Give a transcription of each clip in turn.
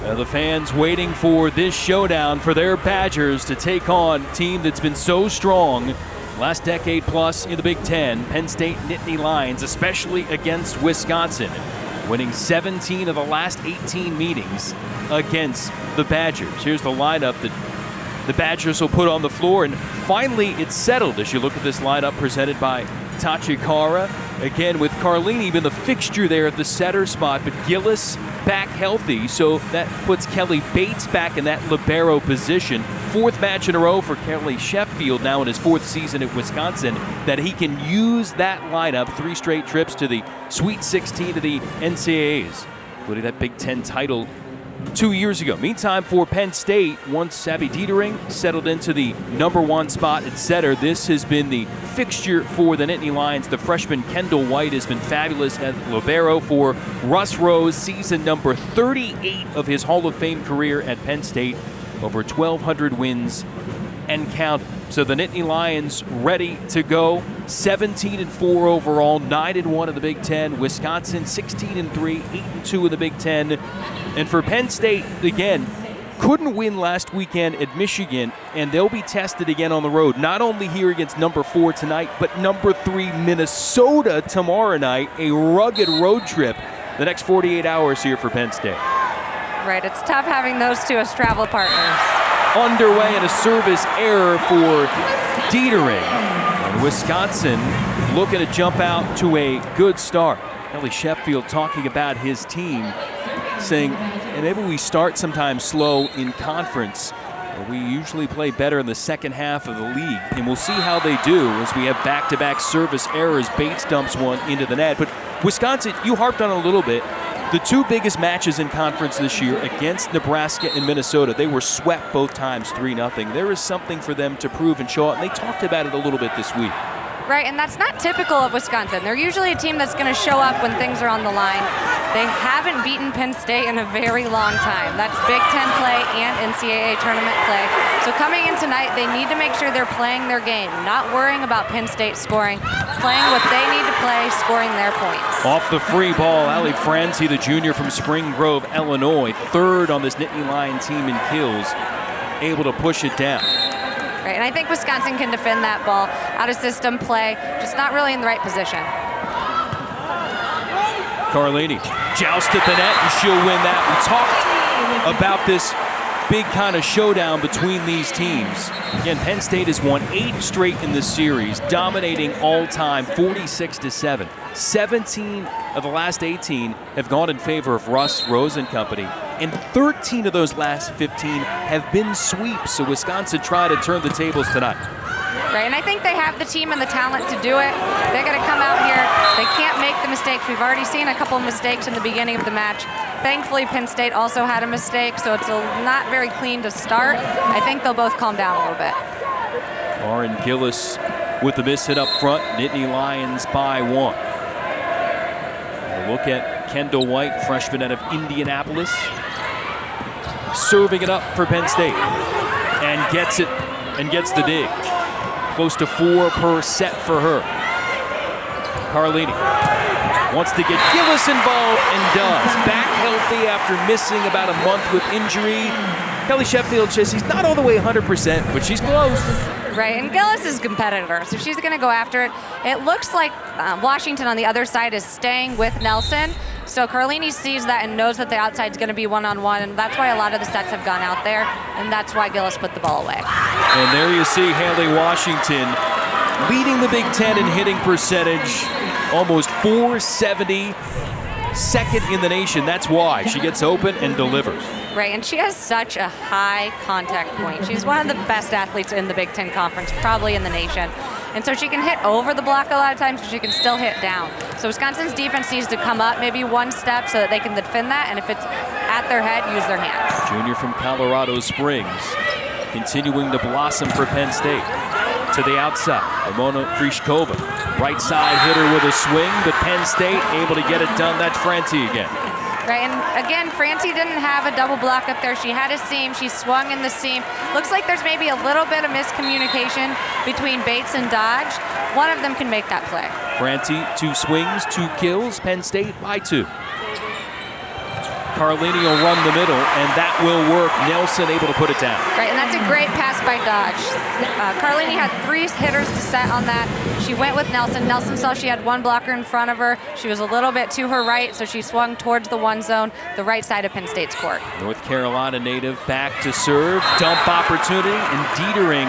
The fans waiting for this showdown for their Badgers to take on a team that's been so strong last decade plus in the Big Ten, Penn State Nittany Lions, especially against Wisconsin, winning 17 of the last 18 meetings against the Badgers. Here's the lineup that the Badgers will put on the floor, and finally it's settled as you look at this lineup presented by Tachikara. Again, with Carlini been the fixture there at the setter spot, but Gillis back healthy, so that puts Kelly Bates back in that libero position. Fourth match in a row for Kelly Sheffield now in his fourth season at Wisconsin, that he can use that lineup. 3 straight trips to the Sweet 16 of the NCAAs, including that Big Ten title 2 years ago. Meantime, for Penn State, once Sabby Dietering settled into the #1 spot at setter, this has been the fixture for the Nittany Lions. The freshman Kendall White has been fabulous at libero for Russ Rose, season number 38 of his Hall of Fame career at Penn State, over 1,200 wins and count. So the Nittany Lions ready to go. 17-4 overall, 9-1 in the Big Ten. Wisconsin 16-3, 8-2 in the Big Ten. And for Penn State, again, couldn't win last weekend at Michigan, and they'll be tested again on the road. Not only here against number 4 tonight, but number 3 Minnesota tomorrow night. A rugged road trip the next 48 hours here for Penn State. Right, it's tough having those two as travel partners. Underway and a service error for Dietering. And Wisconsin looking to jump out to a good start. Kelly Sheffield talking about his team, saying, and maybe we start sometimes slow in conference, but we usually play better in the second half of the league. And we'll see how they do as we have back-to-back service errors. Bates dumps one into the net. But Wisconsin, you harped on a little bit. The 2 biggest matches in conference this year against Nebraska and Minnesota, they were swept both times 3-0. There is something for them to prove and show out, and they talked about it a little bit this week. Right, and that's not typical of Wisconsin. They're usually a team that's going to show up when things are on the line. They haven't beaten Penn State in a very long time. That's Big Ten play and NCAA tournament play. So coming in tonight, they need to make sure they're playing their game, not worrying about Penn State scoring, playing what they need to play, scoring their points. Off the free ball, Ali Francie, the junior from Spring Grove, Illinois, 3rd on this Nittany Lion team in kills, able to push it down. Right, and I think Wisconsin can defend that ball. Out of system play, just not really in the right position. Carlini, joust at the net, and she'll win that. We talked about this big kind of showdown between these teams. Again, Penn State has won 8 straight in this series, dominating all time, 46-7. 17 of the last 18 have gone in favor of Russ, Rose and company, and 13 of those last 15 have been sweeps. So Wisconsin try to turn the tables tonight. Right, and I think they have the team and the talent to do it. They're going to come out here. They can't make the mistakes. We've already seen a couple of mistakes in the beginning of the match. Thankfully, Penn State also had a mistake, so it's not very clean to start. I think they'll both calm down a little bit. Lauren Gillis with the miss hit up front. Nittany Lions by 1. A look at Kendall White, freshman out of Indianapolis, serving it up for Penn State, and gets it and gets the dig. Close to 4 per set for her. Carlini wants to get Gillis involved and does. Back healthy after missing about a month with injury. Kelly Sheffield says he's not all the way 100%, but she's close. Right, and Gillis is a competitor, so she's going to go after it. It looks like Washington on the other side is staying with Nelson. So Carlini sees that and knows that the outside's going to be one-on-one, and that's why a lot of the sets have gone out there, and that's why Gillis put the ball away. And there you see Haley Washington leading the Big Ten in hitting percentage, almost .470, second in the nation. That's why she gets open and delivers. Right, and she has such a high contact point. She's one of the best athletes in the Big Ten Conference, probably in the nation. And so she can hit over the block a lot of times, but she can still hit down. So Wisconsin's defense needs to come up maybe one step so that they can defend that, and if it's at their head, use their hands. Junior from Colorado Springs, continuing to blossom for Penn State. To the outside, Ramona Krishkova, right side hitter with a swing, but Penn State able to get it done. That's Francie again. Right, and again, Francie didn't have a double block up there. She had a seam, she swung in the seam. Looks like there's maybe a little bit of miscommunication between Bates and Dodge. One of them can make that play. Francie, 2 swings, 2 kills, Penn State by 2. Carlini will run the middle, and that will work. Nelson able to put it down. Right, and that's a great pass by Dodge. Carlini had 3 hitters to set on that. She went with Nelson. Nelson saw she had 1 blocker in front of her. She was a little bit to her right, so she swung towards the 1 zone, the right side of Penn State's court. North Carolina native back to serve. Dump opportunity, and Dietering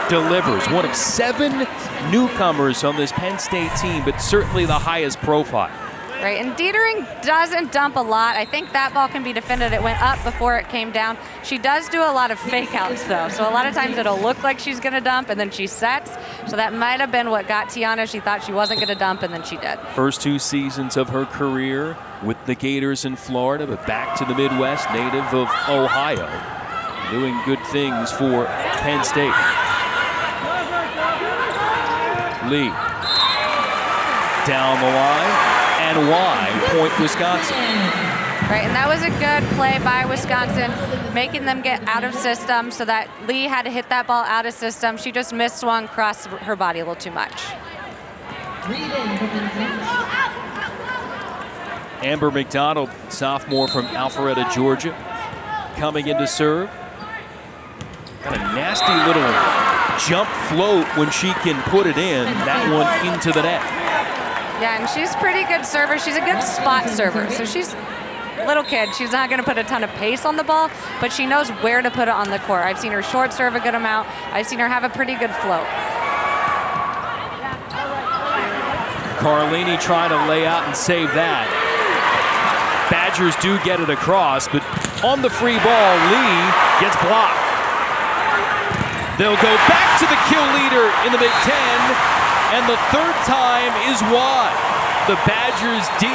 delivers. One of 7 newcomers on this Penn State team, but certainly the highest profile. Right, and Dietering doesn't dump a lot. I think that ball can be defended. It went up before it came down. She does do a lot of fake outs, though. So a lot of times it'll look like she's going to dump, and then she sets. So that might have been what got Tiana. She thought she wasn't going to dump, and then she did. First 2 seasons of her career with the Gators in Florida, but back to the Midwest, native of Ohio. Doing good things for Penn State. Lee. Down the line. And wide, point Wisconsin. Right, and that was a good play by Wisconsin, making them get out of system so that Lee had to hit that ball out of system. She just misswung across her body a little too much. Amber McDonald, sophomore from Alpharetta, Georgia, coming in to serve. Got a nasty little jump float when she can put it in, that one into the net. Yeah, and she's a pretty good server. She's a good spot server. So she's a little kid. She's not going to put a ton of pace on the ball, but she knows where to put it on the court. I've seen her short serve a good amount. I've seen her have a pretty good float. Carlini trying to lay out and save that. Badgers do get it across, but on the free ball, Lee gets blocked. They'll go back to the kill leader in the Big Ten. And the 3rd time is why the Badgers D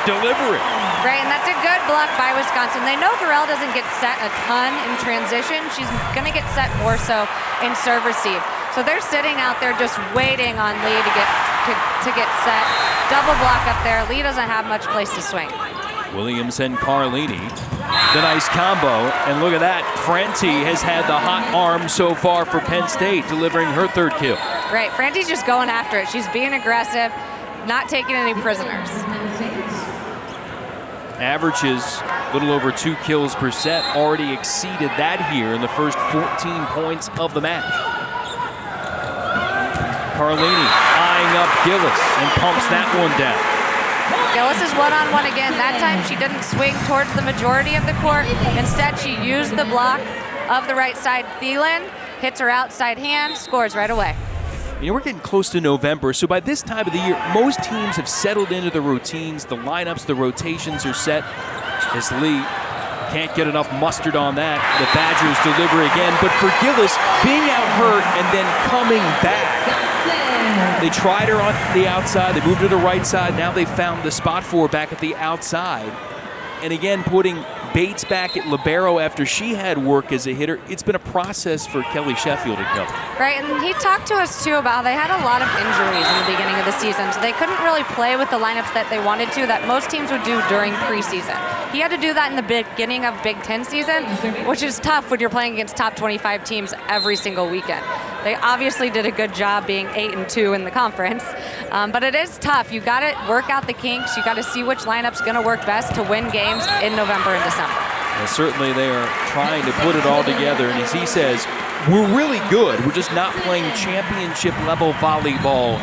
deliver it. Right, and that's a good block by Wisconsin. They know Gurrell doesn't get set a ton in transition. She's going to get set more so in serve receive. So they're sitting out there just waiting on Lee to get set. Double block up there. Lee doesn't have much place to swing. Williams and Carlini. The nice combo, and look at that. Franti has had the hot arm so far for Penn State, delivering her 3rd kill. Right, Franti's just going after it. She's being aggressive, not taking any prisoners. Averages a little over 2 kills per set, already exceeded that here in the first 14 points of the match. Carlini eyeing up Gillis and pumps that one down. Gillis is one-on-one again. That time she didn't swing towards the majority of the court. Instead, she used the block of the right side. Thielen hits her outside hand, scores right away. You know, we're getting close to November, so by this time of the year, most teams have settled into the routines, the lineups, the rotations are set. As Lee can't get enough mustard on that, the Badgers deliver again. But for Gillis, being out hurt and then coming back, they tried her on the outside, they moved to the right side, now they found the spot for her back at the outside. And again, putting Bates back at libero after she had work as a hitter. It's been a process for Kelly Sheffield to come. Right, and he talked to us too about how they had a lot of injuries in the beginning of the season, so they couldn't really play with the lineups that they wanted to, that most teams would do during preseason. He had to do that in the beginning of Big Ten season, which is tough when you're playing against top 25 teams every single weekend. They obviously did a good job being 8-2 in the conference, but it is tough. You got to work out the kinks. You got to see which lineup's going to work best to win games in November and December. Well, certainly they are trying to put it all together, and as he says, we're really good. We're just not playing championship level volleyball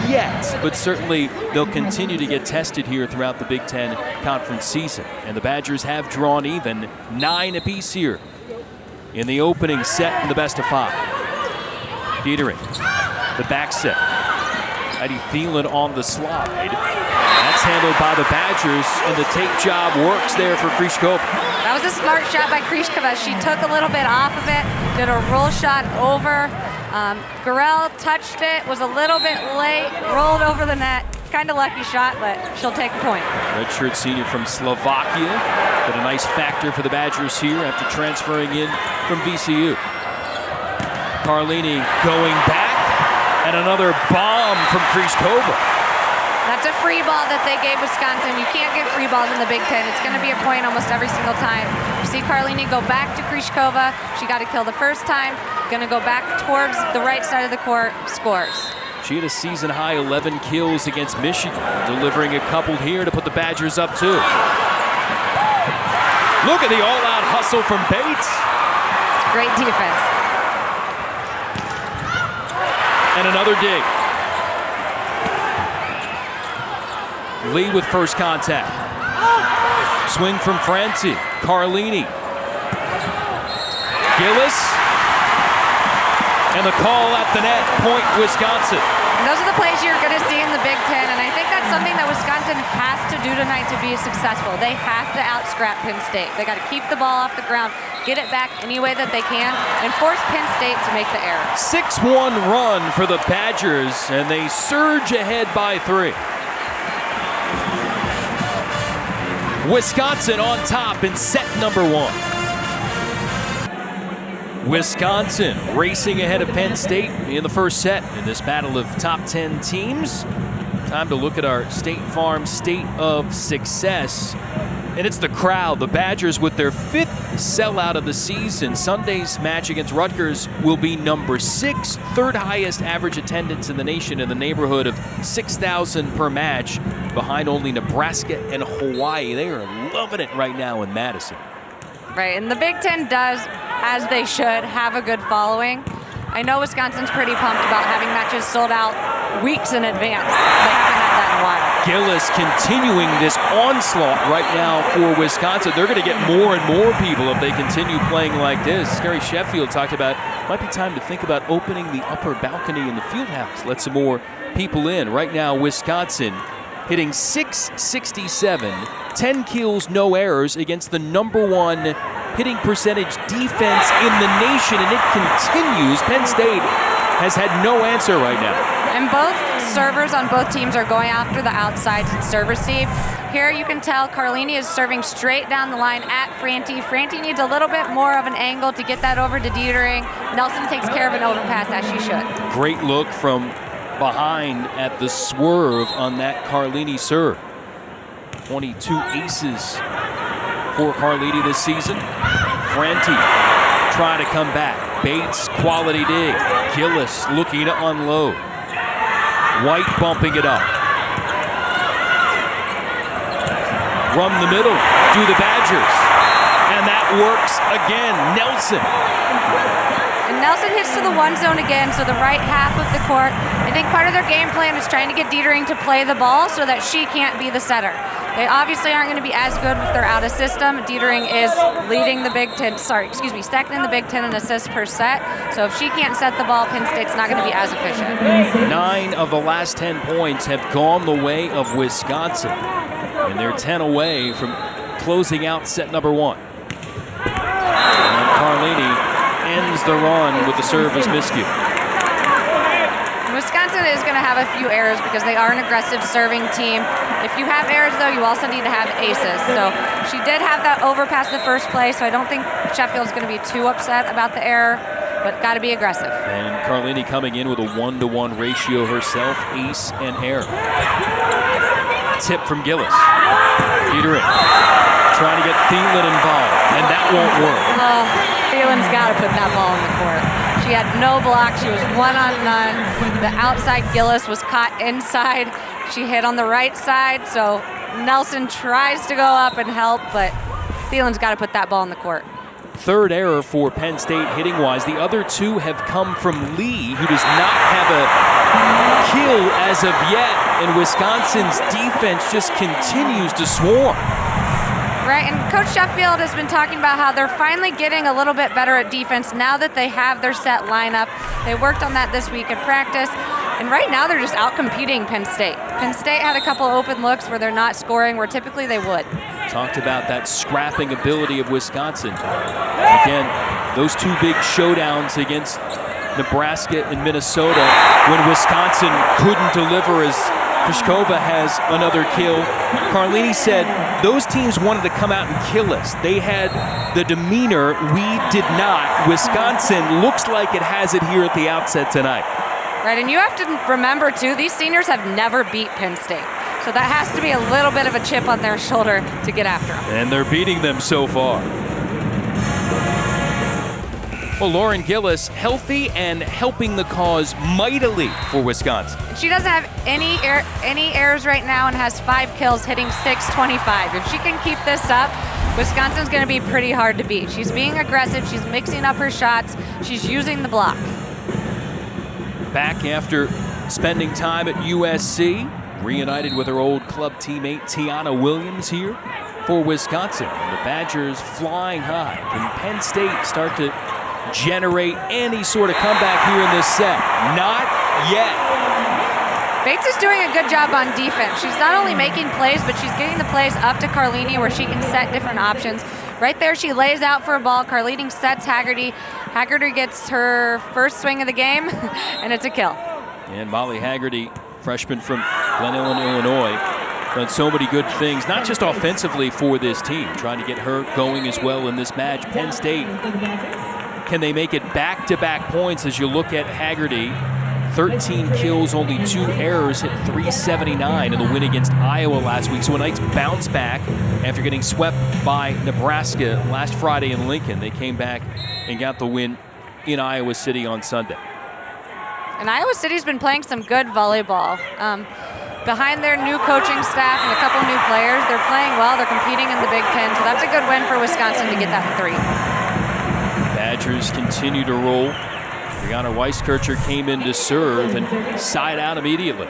yet, but certainly they'll continue to get tested here throughout the Big Ten conference season. And the Badgers have drawn even 9 apiece here in the opening set in the best of 5. Dietering, the back set. Heidi Thielen on the slide. That's handled by the Badgers, and the tape job works there for Krishkova. That was a smart shot by Krishkova. She took a little bit off of it, did a roll shot over. Gurrell touched it, was a little bit late, rolled over the net. Kind of lucky shot, but she'll take a point. Redshirt senior from Slovakia, but a nice factor for the Badgers here after transferring in from VCU. Carlini going back, and another bomb from Krishkova. That's a free ball that they gave Wisconsin. You can't get free balls in the Big Ten. It's going to be a point almost every single time. You see Carlini go back to Krishkova. She got a kill the first time. Going to go back towards the right side of the court. Scores. She had a season-high 11 kills against Michigan, delivering a couple here to put the Badgers up 2. Look at the all-out hustle from Bates. Great defense. And another dig. Lee with first contact. Swing from Franti. Carlini. Gillis. And the call at the net. Point, Wisconsin. And those are the plays you're going to see in the Big Ten, and I think that's something that Wisconsin has to do tonight to be successful. They have to out-scrap Penn State. They got to keep the ball off the ground, get it back any way that they can, and force Penn State to make the error. 6-1 run for the Badgers, and they surge ahead by 3. Wisconsin on top in set number 1. Wisconsin racing ahead of Penn State in the first set in this battle of top 10 teams. Time to look at our State Farm State of Success. And it's the crowd. The Badgers with their 5th sellout of the season. Sunday's match against Rutgers will be number 6, 3rd highest average attendance in the nation, in the neighborhood of 6,000 per match, behind only Nebraska and Hawaii. They are loving it right now in Madison. Right, and the Big Ten does, as they should, have a good following. I know Wisconsin's pretty pumped about having matches sold out weeks in advance. They haven't had that in a while. Gillis continuing this onslaught right now for Wisconsin. They're going to get more and more people if they continue playing like this. Gary Sheffield talked about it might be time to think about opening the upper balcony in the field house. Let some more people in. Right now, Wisconsin hitting .667, 10 kills, no errors against the #1 hitting percentage defense in the nation, and it continues. Penn State has had no answer right now. And both servers on both teams are going after the outside to serve receive. Here you can tell Carlini is serving straight down the line at Franti. Franti needs a little bit more of an angle to get that over to Dietering. Nelson takes care of an overpass as she should. Great look from behind at the swerve on that Carlini serve. 22 aces for Carlini this season. Franti trying to come back. Bates, quality dig. Gillis looking to unload. White bumping it up. Run the middle, do the Badgers. And that works again. Nelson. And Nelson hits to the 1 zone again, so the right half of the court. I think part of their game plan is trying to get Dietering to play the ball so that she can't be the setter. They obviously aren't going to be as good with their out of system. Dietering is leading the Big Ten, second in the Big Ten in assists per set. So if she can't set the ball, Penn State's not going to be as efficient. 9 of the last 10 points have gone the way of Wisconsin. And they're 10 away from closing out set number 1. And Carlini ends the run with the serve as miscue. Wisconsin is going to have a few errors because they are an aggressive serving team. If you have errors, though, you also need to have aces. So she did have that overpass the first play, so I don't think Sheffield's going to be too upset about the error, but got to be aggressive. And Carlini coming in with a 1-to-1 ratio herself, ace and error. Tip from Gillis. Dietering trying to get Thielen involved, and that won't work. Thielen's got to put that ball in the court. She had no block. She was 1-on-1. The outside Gillis was caught inside. She hit on the right side, so Nelson tries to go up and help, but Thielen's got to put that ball in the court. 3rd error for Penn State hitting-wise. The other 2 have come from Lee, who does not have a kill as of yet, and Wisconsin's defense just continues to swarm. Right, and Coach Sheffield has been talking about how they're finally getting a little bit better at defense now that they have their set lineup. They worked on that this week in practice, and right now they're just out-competing Penn State. Penn State had a couple open looks where they're not scoring where typically they would. Talked about that scrapping ability of Wisconsin. Again, those 2 big showdowns against Nebraska and Minnesota when Wisconsin couldn't deliver as Pliskova has another kill. Carlini said those teams wanted to come out and kill us. They had the demeanor. We did not. Wisconsin looks like it has it here at the outset tonight. Right, and you have to remember, too, these seniors have never beat Penn State. So that has to be a little bit of a chip on their shoulder to get after them. And they're beating them so far. Well, Lauren Gillis, healthy and helping the cause mightily for Wisconsin. She doesn't have any errors right now and has 5 kills, hitting .625. If she can keep this up, Wisconsin's going to be pretty hard to beat. She's being aggressive. She's mixing up her shots. She's using the block. Back after spending time at USC, reunited with her old club teammate Tiana Williams here for Wisconsin. And the Badgers flying high. Can Penn State start to generate any sort of comeback here in this set? Not yet. Bates is doing a good job on defense. She's not only making plays, but she's getting the plays up to Carlini where she can set different options. Right there, she lays out for a ball. Carlini sets Haggerty. Haggerty gets her first swing of the game, and it's a kill. And Molly Haggerty, freshman from Glen Ellen, Illinois, done so many good things, not just offensively for this team, trying to get her going as well in this match. Penn State, can they make it back-to-back points as you look at Haggerty? 13 kills, only 2 errors, hit .379 in the win against Iowa last week. So a nice bounce back after getting swept by Nebraska last Friday in Lincoln. They came back and got the win in Iowa City on Sunday. And Iowa City's been playing some good volleyball. Behind their new coaching staff and a couple new players, they're playing well. They're competing in the Big Ten, so that's a good win for Wisconsin to get that 3. Badgers continue to roll. Brianna Weiskircher came in to serve and side out immediately.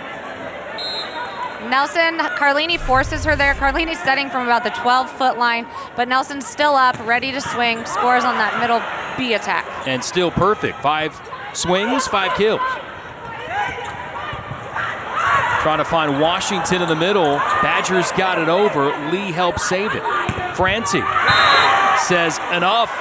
Nelson, Carlini forces her there. Carlini's setting from about the 12-foot line, but Nelson's still up, ready to swing, scores on that middle B attack. And still perfect. 5 swings, 5 kills. Trying to find Washington in the middle. Badgers got it over. Lee helped save it. Francie says enough.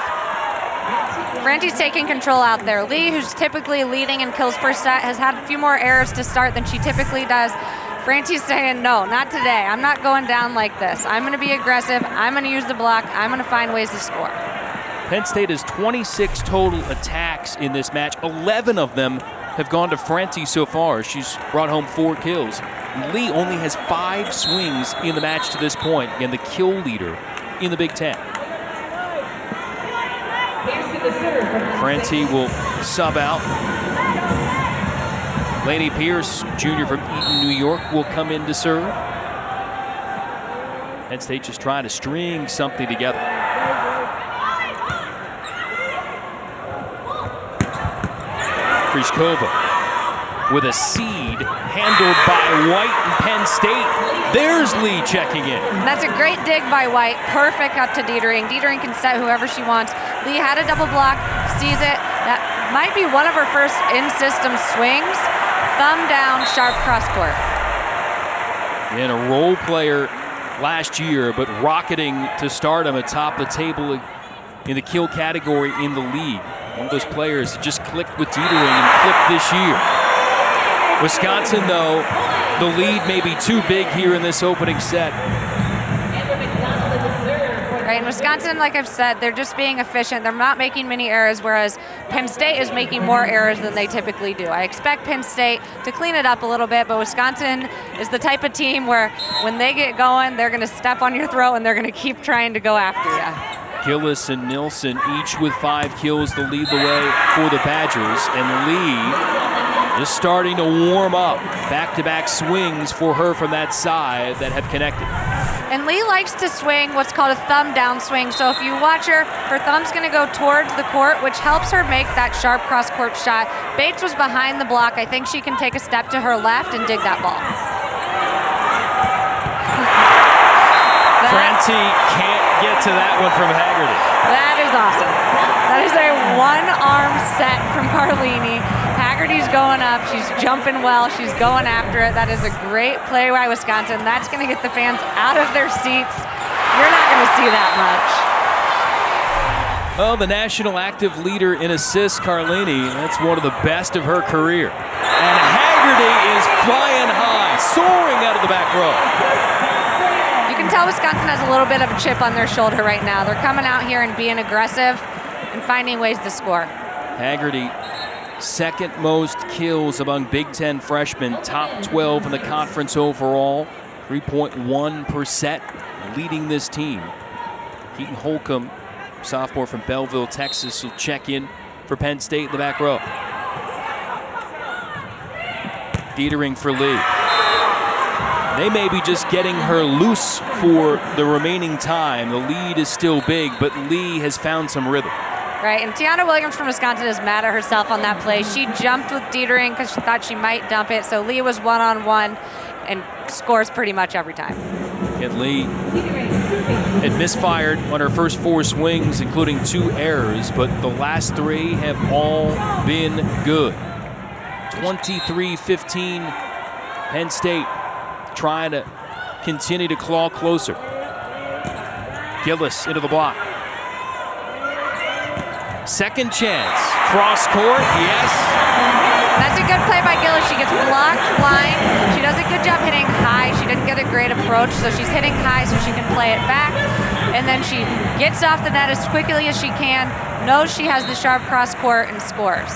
Francie's taking control out there. Lee, who's typically leading in kills per set, has had a few more errors to start than she typically does. Francie's saying, no, not today. I'm not going down like this. I'm going to be aggressive. I'm going to use the block. I'm going to find ways to score. Penn State has 26 total attacks in this match. 11 of them have gone to Francie so far. She's brought home 4 kills. Lee only has 5 swings in the match to this point. Again, the kill leader in the Big Ten. Francie will sub out. Laney Pierce, junior from Eaton, New York, will come in to serve. Penn State just trying to string something together. Kryzkova with a seed handled by White and Penn State. There's Lee checking in. That's a great dig by White. Perfect up to Dietering. Dietering can set whoever she wants. Lee had a double block, sees it. That might be one of her first in-system swings. Thumb down, sharp cross court. And a role player last year, but rocketing to stardom atop the table in the kill category in the league. One of those players that just clicked with Dietering and clicked this year. Wisconsin, though, the lead may be too big here in this opening set. Right, and Wisconsin, like I've said, they're just being efficient. They're not making many errors, whereas Penn State is making more errors than they typically do. I expect Penn State to clean it up a little bit, but Wisconsin is the type of team where when they get going, they're going to step on your throat and they're going to keep trying to go after you. Gillis and Nilsson each with 5 kills to lead the way for the Badgers, and Lee is starting to warm up. Back-to-back swings for her from that side that have connected. And Lee likes to swing what's called a thumb down swing. So if you watch her, her thumb's going to go towards the court, which helps her make that sharp cross-court shot. Bates was behind the block. I think she can take a step to her left and dig that ball. Francie can't get to that one from Haggerty. That is awesome. That is a one-arm set from Carlini. Haggerty's going up. She's jumping well. She's going after it. That is a great play by Wisconsin. That's going to get the fans out of their seats. You're not going to see that much. Well, the national active leader in assists, Carlini, that's one of the best of her career. And Haggerty is flying high, soaring out of the back row. You can tell Wisconsin has a little bit of a chip on their shoulder right now. They're coming out here and being aggressive and finding ways to score. Haggerty, second most kills among Big Ten freshmen, top 12 in the conference overall, 3.1%, leading this team. Keaton Holcomb, sophomore from Belleville, Texas, will check in for Penn State in the back row. Dietering for Lee. They may be just getting her loose for the remaining time. The lead is still big, but Lee has found some rhythm. Right, and Tiana Williams from Wisconsin is mad at herself on that play. She jumped with Dietering because she thought she might dump it, so Lee was one-on-one and scores pretty much every time. And Lee had misfired on her first 4 swings, including 2 errors, but the last 3 have all been good. 23-15, Penn State trying to continue to claw closer. Gillis into the block. Second chance. Cross court, yes. That's a good play by Gillis. She gets blocked blind. She does a good job hitting high. She didn't get a great approach, so she's hitting high so she can play it back. And then she gets off the net as quickly as she can, knows she has the sharp cross court, and scores.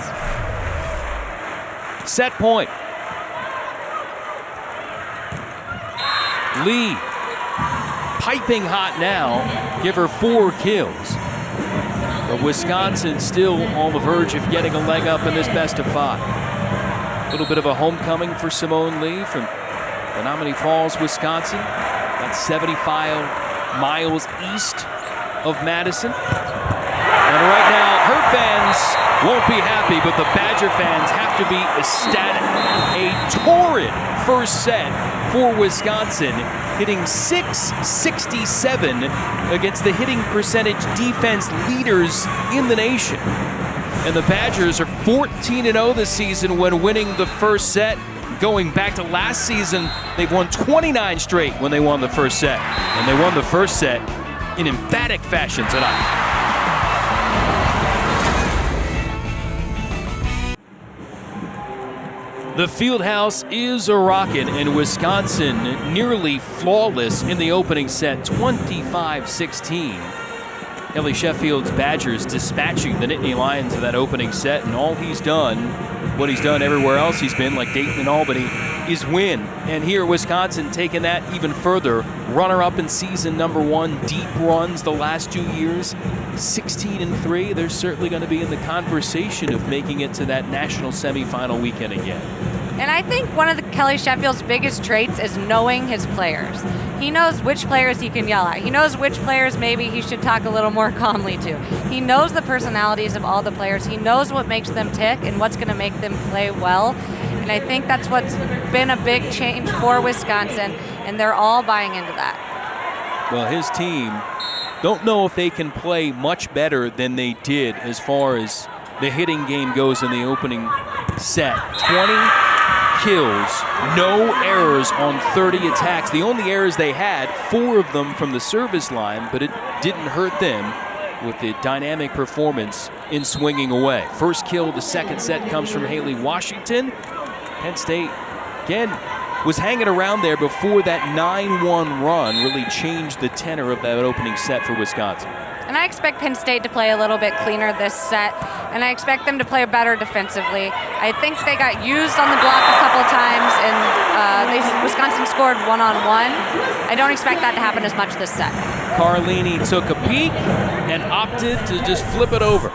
Set point. Lee, piping hot now, give her 4 kills. But Wisconsin still on the verge of getting a leg up in this best of 5. A little bit of a homecoming for Simone Lee from Menominee Falls, Wisconsin. That's 75 miles east of Madison. And right now, her fans won't be happy, but the Badger fans have to be ecstatic. A torrid first set for Wisconsin, hitting .667 against the hitting percentage defense leaders in the nation. And the Badgers are 14-0 this season when winning the first set. Going back to last season, they've won 29 straight when they won the first set. And they won the first set in emphatic fashion tonight. The Fieldhouse is a-rockin', and Wisconsin nearly flawless in the opening set, 25-16. Kelly Sheffield's Badgers dispatching the Nittany Lions of that opening set, and all he's done, what he's done everywhere else he's been, like Dayton and Albany, is win. And here, Wisconsin taking that even further. Runner-up in season number 1, deep runs the last 2 years, 16-3. They're certainly going to be in the conversation of making it to that national semifinal weekend again. And I think one of Kelly Sheffield's biggest traits is knowing his players. He knows which players he can yell at. He knows which players maybe he should talk a little more calmly to. He knows the personalities of all the players. He knows what makes them tick and what's going to make them play well. And I think that's what's been a big change for Wisconsin, and they're all buying into that. Well, his team don't know if they can play much better than they did as far as the hitting game goes in the opening set. 20 kills, no errors on 30 attacks. The only errors they had, 4 of them from the service line, but it didn't hurt them with the dynamic performance in swinging away. First kill of the second set comes from Haley Washington. Penn State, again, was hanging around there before that 9-1 run really changed the tenor of that opening set for Wisconsin. And I expect Penn State to play a little bit cleaner this set, and I expect them to play better defensively. I think they got used on the block a couple times, and Wisconsin scored one-on-one. I don't expect that to happen as much this set. Carlini took a peek and opted to just flip it over.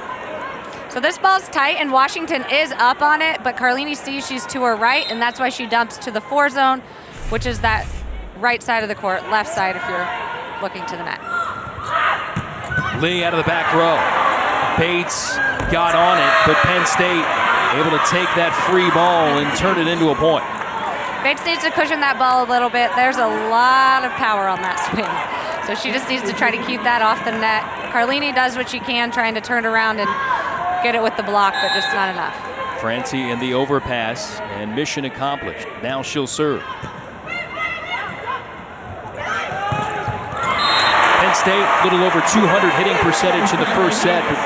So this ball's tight, and Washington is up on it, but Carlini sees she's to her right, and that's why she dumps to the 4 zone, which is that right side of the court, left side if you're looking to the net. Lee out of the back row. Bates got on it, but Penn State able to take that free ball and turn it into a point. Bates needs to cushion that ball a little bit. There's a lot of power on that swing. So she just needs to try to keep that off the net. Carlini does what she can, trying to turn around and get it with the block, but just not enough. Francie in the overpass, and mission accomplished. Now she'll serve. Penn State, a little over 200 hitting percentage in the first set, but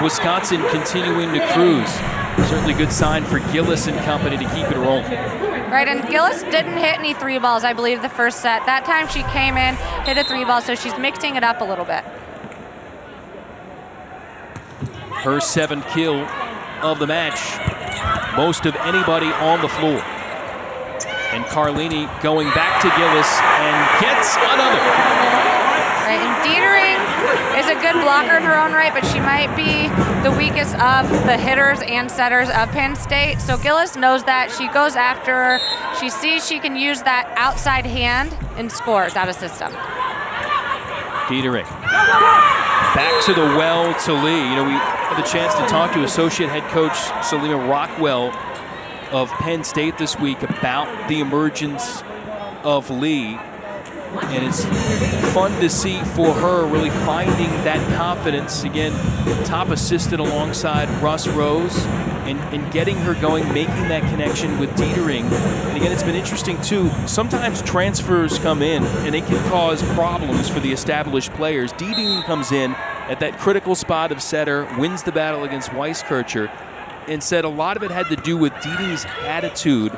Wisconsin continuing to cruise. Certainly good sign for Gillis and company to keep it rolling. Right, and Gillis didn't hit any 3 balls, I believe, the first set. That time she came in, hit a 3 ball, so she's mixing it up a little bit. Her 7th kill of the match, most of anybody on the floor. And Carlini going back to Gillis and gets another. Right, and Dietering is a good blocker in her own right, but she might be the weakest of the hitters and setters of Penn State. So Gillis knows that. She goes after her. She sees she can use that outside hand and scores out of system. Dieterich. Back to the well to Lee. You know, we had the chance to talk to Associate Head Coach Selena Rockwell of Penn State this week about the emergence of Lee. And it's fun to see for her really finding that confidence. Again, top assistant alongside Russ Rose and getting her going, making that connection with Dieterich. And again, it's been interesting too. Sometimes transfers come in and it can cause problems for the established players. Dieterich comes in at that critical spot of setter, wins the battle against Weiskircher, and said a lot of it had to do with Dieterich's attitude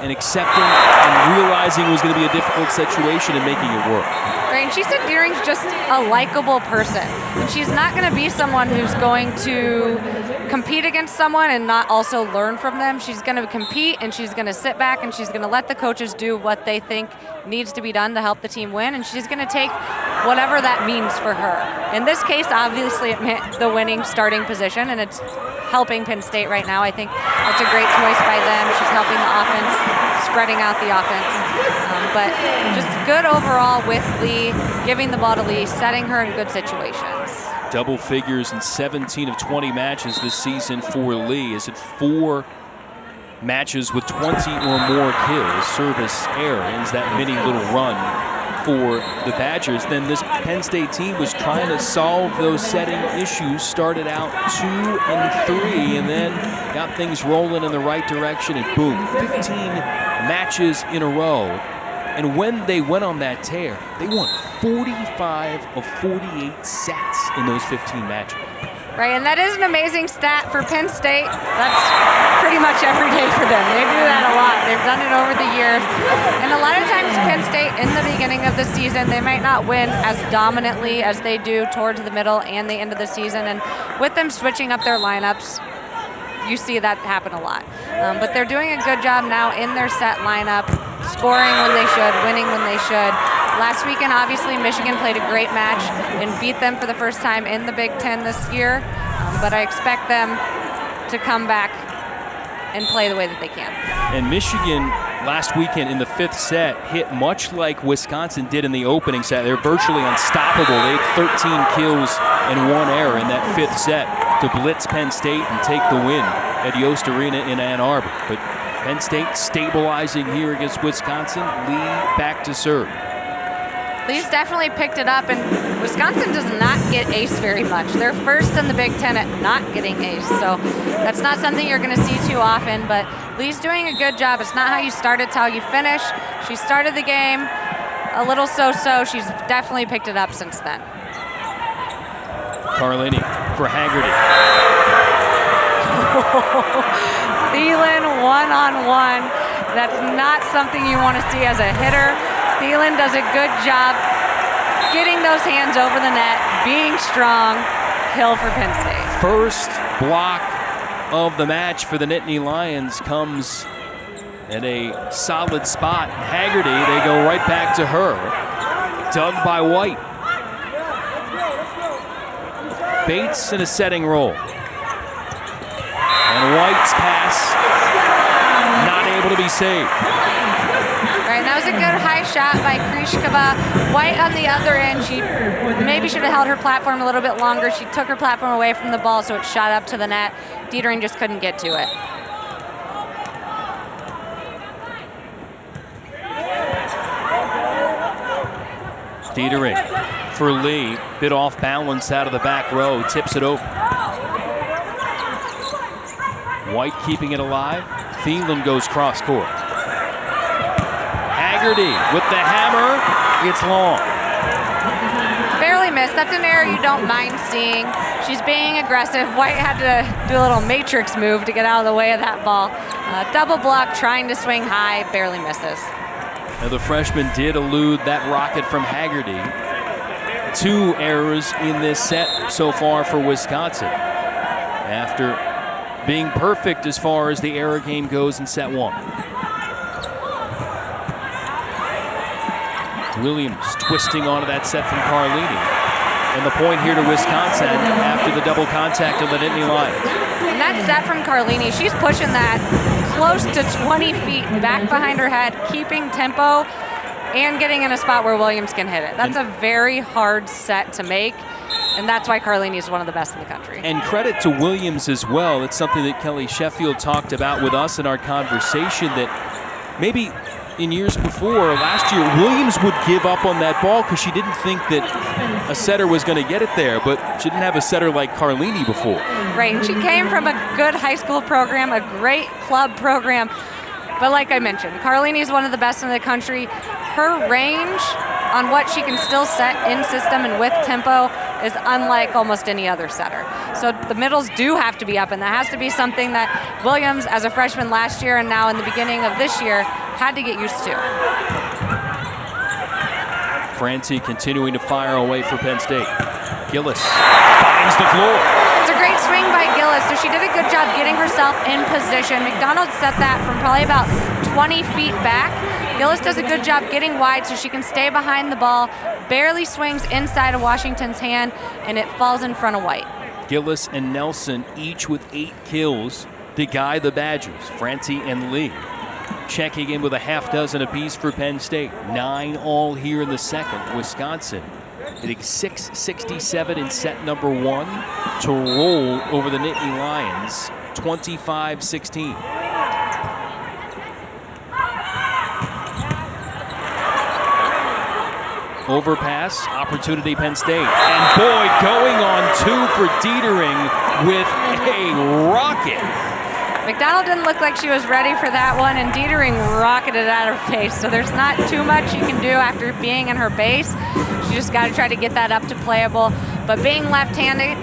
and accepting and realizing it was going to be a difficult situation and making it work. Right, and she said Dieterich's just a likable person. And she's not going to be someone who's going to compete against someone and not also learn from them. She's going to compete and she's going to sit back and she's going to let the coaches do what they think needs to be done to help the team win, and she's going to take whatever that means for her. In this case, obviously it meant the winning starting position, and it's helping Penn State right now. I think that's a great choice by them. She's helping the offense, spreading out the offense. But just good overall with Lee, giving the ball to Lee, setting her in good situations. Double figures in 17 of 20 matches this season for Lee. Is it 4 matches with 20 or more kills? Service error ends that mini little run for the Badgers. Then this Penn State team was trying to solve those setting issues. Started out 2 and 3 and then got things rolling in the right direction, and boom, 15 matches in a row. And when they went on that tear, they won 45 of 48 sets in those 15 matches. Right, and that is an amazing stat for Penn State. That's pretty much every day for them. They do that a lot. They've done it over the years. And a lot of times Penn State, in the beginning of the season, they might not win as dominantly as they do towards the middle and the end of the season. And with them switching up their lineups, you see that happen a lot. But they're doing a good job now in their set lineup, scoring when they should, winning when they should. Last weekend, obviously, Michigan played a great match and beat them for the first time in the Big Ten this year. But I expect them to come back and play the way that they can. And Michigan last weekend in the 5th set hit much like Wisconsin did in the opening set. They're virtually unstoppable. They had 13 kills and 1 error in that 5th set to blitz Penn State and take the win at Yost Arena in Ann Arbor. But Penn State stabilizing here against Wisconsin. Lee back to serve. Lee's definitely picked it up, and Wisconsin does not get ace very much. They're first in the Big Ten at not getting ace, so that's not something you're going to see too often, but Lee's doing a good job. It's not how you start, it's how you finish. She started the game a little so-so. She's definitely picked it up since then. Carlini for Haggerty. Thielen one-on-one. That's not something you want to see as a hitter. Thielen does a good job getting those hands over the net, being strong. Kill for Penn State. First block of the match for the Nittany Lions comes at a solid spot. Haggerty, they go right back to her. Dug by White. Bates in a setting roll. And White's pass not able to be saved. Right, and that was a good high shot by Krishkova. White on the other end, she maybe should have held her platform a little bit longer. She took her platform away from the ball, so it shot up to the net. Dieterich just couldn't get to it. Dieterich for Lee, bit off balance out of the back row, tips it over. White keeping it alive. Thielen goes cross court. Haggerty with the hammer. It's long. Barely missed. That's an error you don't mind seeing. She's being aggressive. White had to do a little matrix move to get out of the way of that ball. Double block, trying to swing high, barely misses. Now the freshman did elude that rocket from Haggerty. 2 errors in this set so far for Wisconsin, after being perfect as far as the error game goes in set 1. Williams twisting onto that set from Carlini. And the point here to Wisconsin after the double contact on the Nittany Lions. And that set from Carlini, she's pushing that close to 20 feet back behind her head, keeping tempo and getting in a spot where Williams can hit it. That's a very hard set to make, and that's why Carlini is one of the best in the country. And credit to Williams as well. It's something that Kelly Sheffield talked about with us in our conversation, that maybe in years before, last year, Williams would give up on that ball because she didn't think that a setter was going to get it there, but she didn't have a setter like Carlini before. Right, and she came from a good high school program, a great club program. But like I mentioned, Carlini is one of the best in the country. Her range on what she can still set in system and with tempo is unlike almost any other setter. So the middles do have to be up, and that has to be something that Williams, as a freshman last year and now in the beginning of this year, had to get used to. Francie continuing to fire away for Penn State. Gillis finds the floor. It's a great swing by Gillis, so she did a good job getting herself in position. McDonald set that from probably about 20 feet back. Gillis does a good job getting wide so she can stay behind the ball, barely swings inside of Washington's hand, and it falls in front of White. Gillis and Nelson each with 8 kills to guide the Badgers, Francie and Lee. Checking in with a half dozen apiece for Penn State. 9 all here in the second. Wisconsin hitting 667 in set number 1 to roll over the Nittany Lions 25-16. Overpass, opportunity Penn State. And boy, going on 2 for Dietering with a rocket. McDonald didn't look like she was ready for that one, and Dietering rocketed out of her face. So there's not too much you can do after being in her base. She just got to try to get that up to playable. But being left-handed,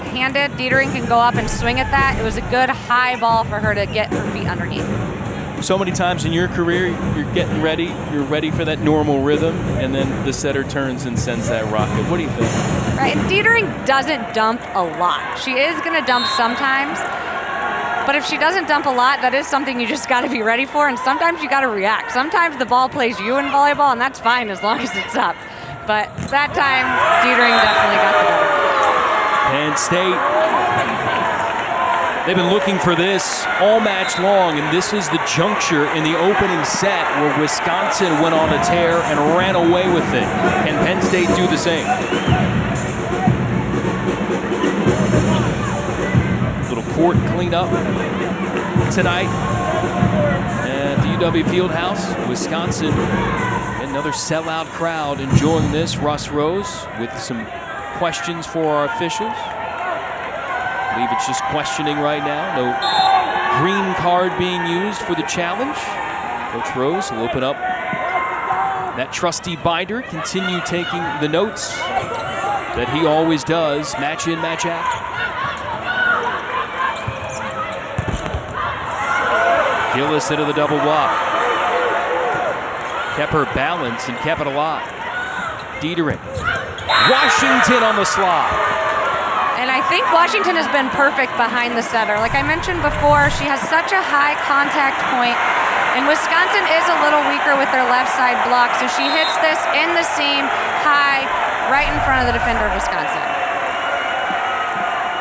Dietering can go up and swing at that. It was a good high ball for her to get her feet underneath. So many times in your career, you're getting ready, you're ready for that normal rhythm, and then the setter turns and sends that rocket. What do you think? Right, and Dietering doesn't dump a lot. She is going to dump sometimes, but if she doesn't dump a lot, that is something you just got to be ready for, and sometimes you got to react. Sometimes the ball plays you in volleyball, and that's fine as long as it's up. But that time, Dietering definitely got the better. Penn State, they've been looking for this all match long, and this is the juncture in the opening set where Wisconsin went on a tear and ran away with it. Can Penn State do the same? Little court cleanup tonight at the UW Fieldhouse. Wisconsin, another sellout crowd enjoying this. Russ Rose with some questions for our officials. I believe it's just questioning right now. No green card being used for the challenge. Coach Rose will open up that trusty binder, continue taking the notes that he always does, match in, match out. Gillis into the double block. Kept her balance and kept it alive. Dietering. Washington on the slot. And I think Washington has been perfect behind the setter. Like I mentioned before, she has such a high contact point, and Wisconsin is a little weaker with their left side block, so she hits this in the seam, high, right in front of the defender of Wisconsin.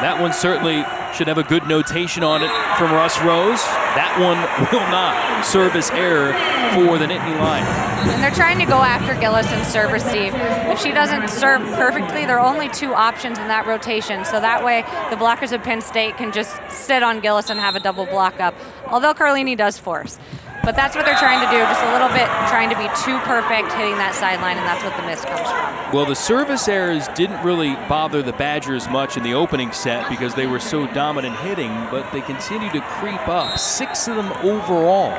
That one certainly should have a good notation on it from Russ Rose. That one will not service error for the Nittany Lions. And they're trying to go after Gillis and serve receive. If she doesn't serve perfectly, there are only 2 options in that rotation. So that way the blockers of Penn State can just sit on Gillis and have a double block up. Although Carlini does force. But that's what they're trying to do, just a little bit trying to be too perfect hitting that sideline, and that's what the miss comes from. Well, the service errors didn't really bother the Badgers much in the opening set because they were so dominant hitting, but they continue to creep up. 6 of them overall.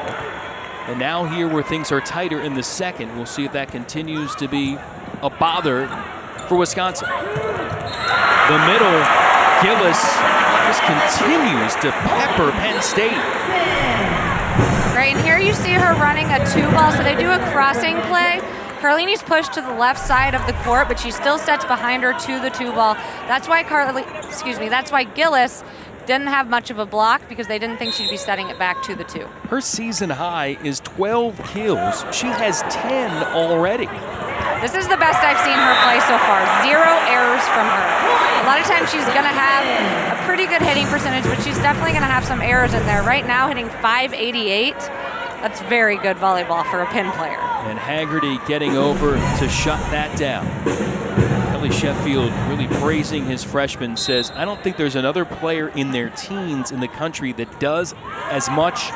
And now here where things are tighter in the second, we'll see if that continues to be a bother for Wisconsin. The middle, Gillis just continues to pepper Penn State. Right, and here you see her running a 2-ball, so they do a crossing play. Carlini's pushed to the left side of the court, but she still sets behind her to the 2-ball. That's why that's why Gillis didn't have much of a block, because they didn't think she'd be setting it back to the 2. Her season high is 12 kills. She has 10 already. This is the best I've seen her play so far. 0 errors from her. A lot of times she's going to have a pretty good hitting percentage, but she's definitely going to have some errors in there. Right now, hitting .588. That's very good volleyball for a pin player. And Haggerty getting over to shut that down. Kelly Sheffield really praising his freshman, says, I don't think there's another player in their teens in the country that does as much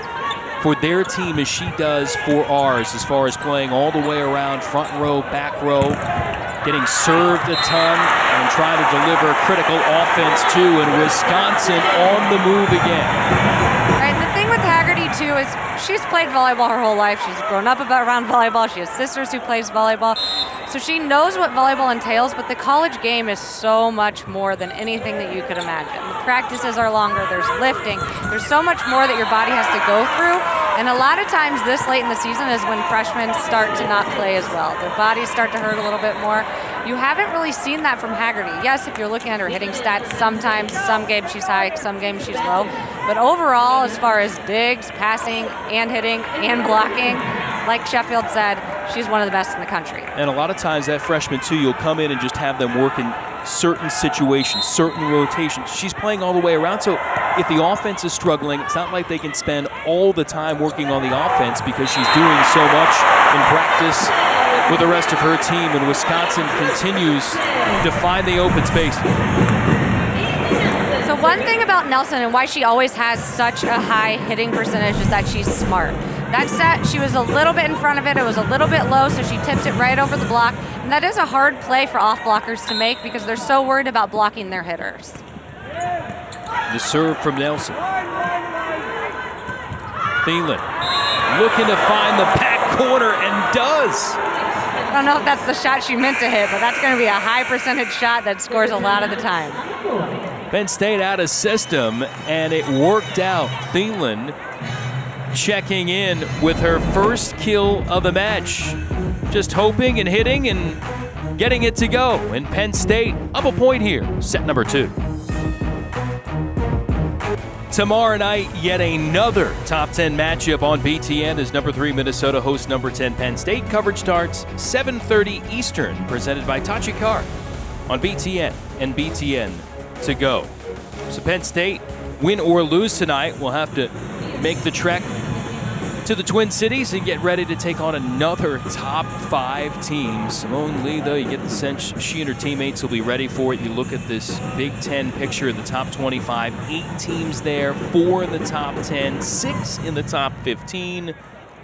for their team as she does for ours, as far as playing all the way around, front row, back row, getting served a ton, and trying to deliver critical offense too. And Wisconsin on the move again. Right, and the thing with Haggerty too is she's played volleyball her whole life. She's grown up around volleyball. She has sisters who plays volleyball. So she knows what volleyball entails, but the college game is so much more than anything that you could imagine. The practices are longer, there's lifting, there's so much more that your body has to go through. And a lot of times this late in the season is when freshmen start to not play as well. Their bodies start to hurt a little bit more. You haven't really seen that from Haggerty. Yes, if you're looking at her hitting stats, sometimes, some games she's high, some games she's low. But overall, as far as digs, passing, and hitting, and blocking, like Sheffield said, she's one of the best in the country. And a lot of times that freshman too, you'll come in and just have them work in certain situations, certain rotations. She's playing all the way around, so if the offense is struggling, it's not like they can spend all the time working on the offense because she's doing so much in practice with the rest of her team, and Wisconsin continues to find the open space. So one thing about Nelson and why she always has such a high hitting percentage is that she's smart. That set, she was a little bit in front of it. It was a little bit low, so she tips it right over the block. And that is a hard play for off blockers to make because they're so worried about blocking their hitters. The serve from Nelson. Thielen looking to find the back corner and does. I don't know if that's the shot she meant to hit, but that's going to be a high percentage shot that scores a lot of the time. Penn State out of system, and it worked out. Thielen checking in with her first kill of the match. Just hoping and hitting and getting it to go. And Penn State up a point here, set number 2. Tomorrow night, yet another top 10 matchup on BTN as number 3 Minnesota hosts number 10 Penn State. Coverage starts 7:30 Eastern, presented by Tachikar on BTN and BTN to go. So Penn State, win or lose tonight, will have to make the trek to the Twin Cities and get ready to take on another top 5 team. Simone Lee, though, you get the sense she and her teammates will be ready for it. You look at this Big Ten picture of the top 25, 8 teams there, 4 in the top 10, 6 in the top 15.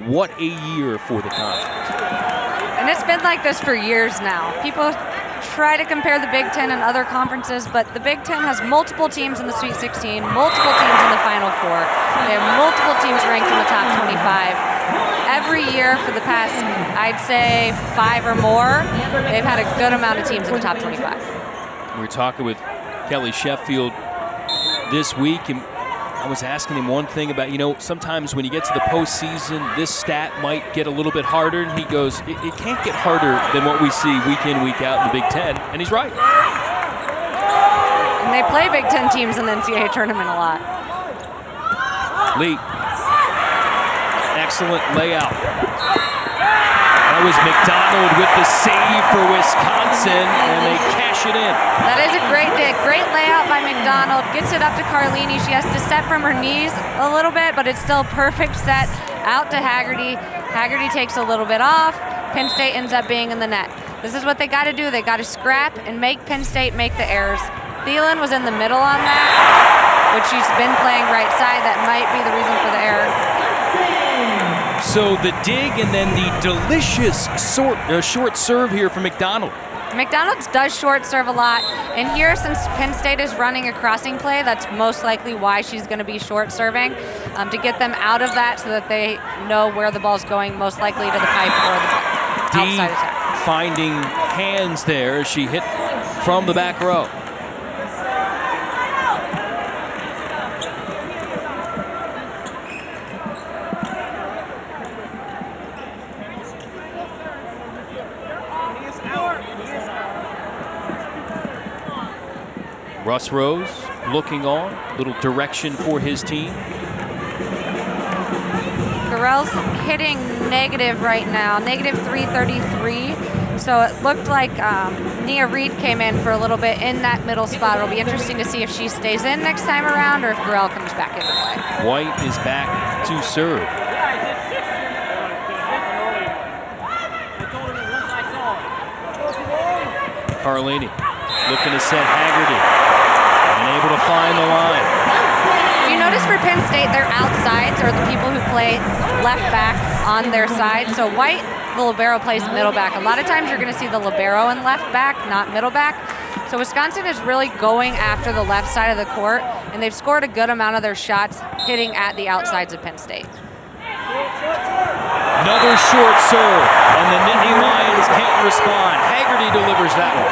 What a year for the conference. And it's been like this for years now. People try to compare the Big Ten and other conferences, but the Big Ten has multiple teams in the Sweet 16, multiple teams in the Final Four. They have multiple teams ranked in the top 25. Every year for the past, I'd say 5 or more, they've had a good amount of teams in the top 25. We were talking with Kelly Sheffield this week, and I was asking him one thing about, sometimes when you get to the postseason, this stat might get a little bit harder. And he goes, it can't get harder than what we see week in, week out in the Big Ten. And he's right. And they play Big Ten teams in the NCAA tournament a lot. Lee. Excellent layout. That was McDonald with the save for Wisconsin, and they cash it in. That is a great dig. Great layout by McDonald. Gets it up to Carlini. She has to set from her knees a little bit, but it's still a perfect set out to Haggerty. Haggerty takes a little bit off. Penn State ends up being in the net. This is what they got to do. They got to scrap and make Penn State make the errors. Thielen was in the middle on that, which she's been playing right side. That might be the reason for the error. So the dig and then the delicious short serve here from McDonald. McDonald's does short serve a lot, and here, since Penn State is running a crossing play, that's most likely why she's going to be short serving, to get them out of that so that they know where the ball's going, most likely to the pipe or the outside attack. Finding hands there. She hit from the back row. Russ Rose looking on, little direction for his team. Garrell's hitting negative right now, negative 333. So it looked like Nia Reed came in for a little bit in that middle spot. It'll be interesting to see if she stays in next time around or if Burrell comes back into play. White is back to serve. Carlini looking to set Haggerty and able to find the line. If you notice for Penn State, their outsides are the people who play left back on their side. So White, the libero, plays middle back. A lot of times you're going to see the libero in left back, not middle back. So Wisconsin is really going after the left side of the court, and they've scored a good amount of their shots hitting at the outsides of Penn State. Another short serve, and the Nittany Lions can't respond. Haggerty delivers that one.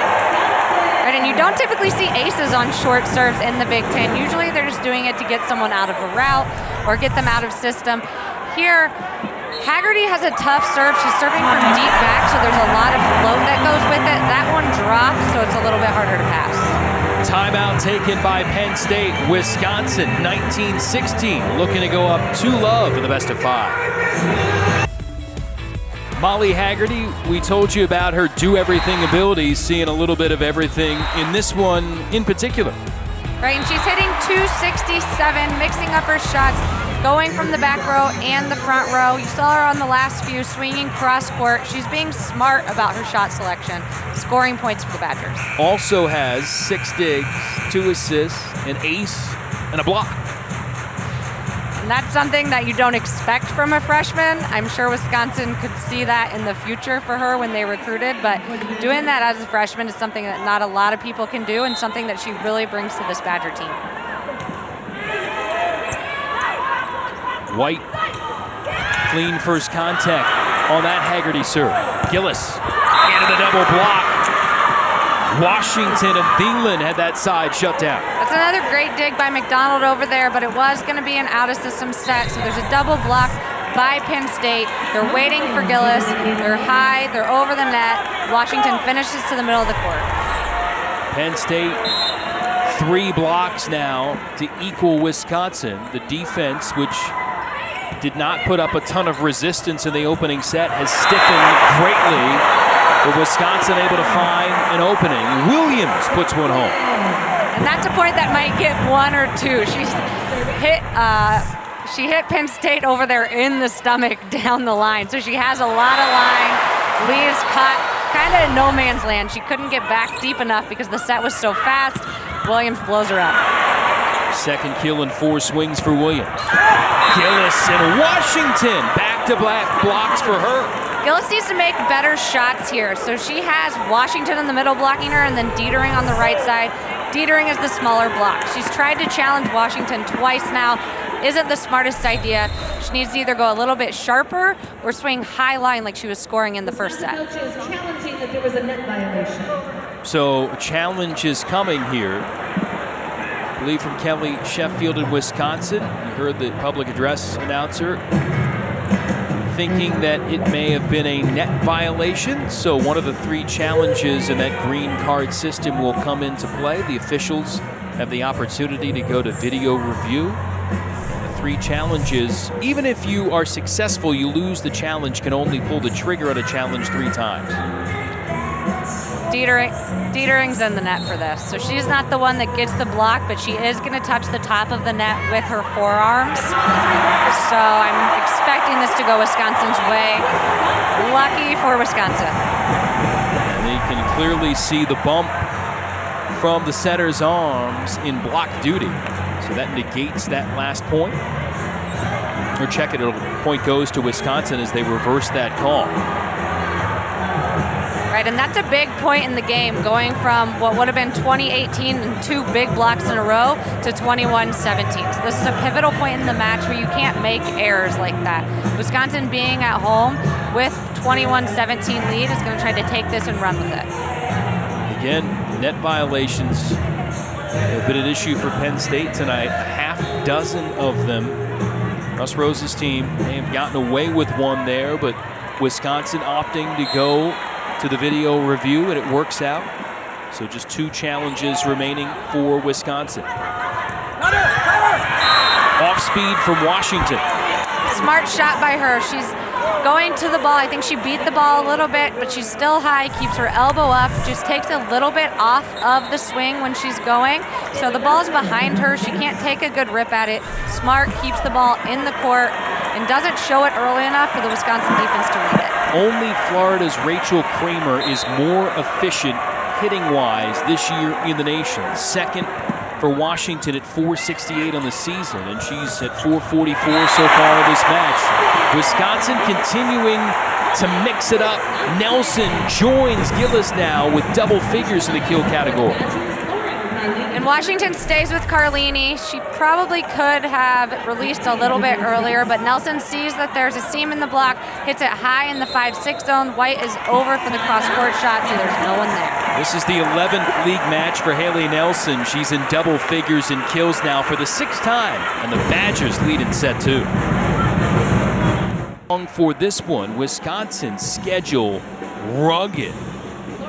Right, and you don't typically see aces on short serves in the Big Ten. Usually they're just doing it to get someone out of a route or get them out of system. Here, Haggerty has a tough serve. She's serving from deep back, so there's a lot of float that goes with it. That one drops, so it's a little bit harder to pass. Timeout taken by Penn State. Wisconsin, 19-16, looking to go up 2-love in the best of 5. Molly Haggerty, we told you about her do-everything abilities, seeing a little bit of everything in this one in particular. Right, and she's hitting 267, mixing up her shots, going from the back row and the front row. You saw her on the last few, swinging cross-court. She's being smart about her shot selection, scoring points for the Badgers. Also has 6 digs, 2 assists, an ace, and a block. And that's something that you don't expect from a freshman. I'm sure Wisconsin could see that in the future for her when they recruited, but doing that as a freshman is something that not a lot of people can do and something that she really brings to this Badger team. White, clean first contact on that Haggerty serve. Gillis into the double block. Washington and Thielen had that side shut down. That's another great dig by McDonald over there, but it was going to be an out-of-system set, so there's a double block by Penn State. They're waiting for Gillis. They're high. They're over the net. Washington finishes to the middle of the court. Penn State, 3 blocks now to equal Wisconsin. The defense, which did not put up a ton of resistance in the opening set, has stiffened greatly. But Wisconsin able to find an opening. Williams puts one home. And that's a point that might get 1 or 2. She hit Penn State over there in the stomach down the line. So she has a lot of line. Leaves caught kind of in no man's land. She couldn't get back deep enough because the set was so fast. Williams blows her up. Second kill and 4 swings for Williams. Gillis and Washington, back-to-back blocks for her. Gillis needs to make better shots here. So she has Washington in the middle blocking her and then Dietering on the right side. Dietering is the smaller block. She's tried to challenge Washington twice now. Isn't the smartest idea. She needs to either go a little bit sharper or swing high line like she was scoring in the first set. Challenging that there was a net violation. So a challenge is coming here. I believe from Kelly Sheffield in Wisconsin. You heard the public address announcer thinking that it may have been a net violation. So one of the 3 challenges in that green card system will come into play. The officials have the opportunity to go to video review. The 3 challenges, even if you are successful, you lose the challenge, can only pull the trigger on a challenge 3 times. Dietering's in the net for this. So she's not the one that gets the block, but she is going to touch the top of the net with her forearms. So I'm expecting this to go Wisconsin's way. Lucky for Wisconsin. And you can clearly see the bump from the setter's arms in block duty. So that negates that last point. Or check it, point goes to Wisconsin as they reverse that call. Right, and that's a big point in the game, going from what would have been 2018 and 2 big blocks in a row to 21-17. So this is a pivotal point in the match where you can't make errors like that. Wisconsin being at home with 21-17 lead is going to try to take this and run with it. Again, net violations have been an issue for Penn State tonight. A half dozen of them. Russ Rose's team may have gotten away with one there, but Wisconsin opting to go to the video review, and it works out. So just 2 challenges remaining for Wisconsin. Off speed from Washington. Smart shot by her. She's going to the ball. I think she beat the ball a little bit, but she's still high, keeps her elbow up, just takes a little bit off of the swing when she's going. So the ball's behind her. She can't take a good rip at it. Smart, keeps the ball in the court and doesn't show it early enough for the Wisconsin defense to read it. Only Florida's Rachel Kramer is more efficient hitting-wise this year in the nation. Second for Washington at 468 on the season, and she's at 444 so far in this match. Wisconsin continuing to mix it up. Nelson joins Gillis now with double figures in the kill category. And Washington stays with Carlini. She probably could have released a little bit earlier, but Nelson sees that there's a seam in the block, hits it high in the 5-6 zone. White is over for the cross-court shot, so there's no one there. This is the 11th league match for Haley Nelson. She's in double figures in kills now for the 6th time, and the Badgers lead in set 2. For this one, Wisconsin's schedule rugged.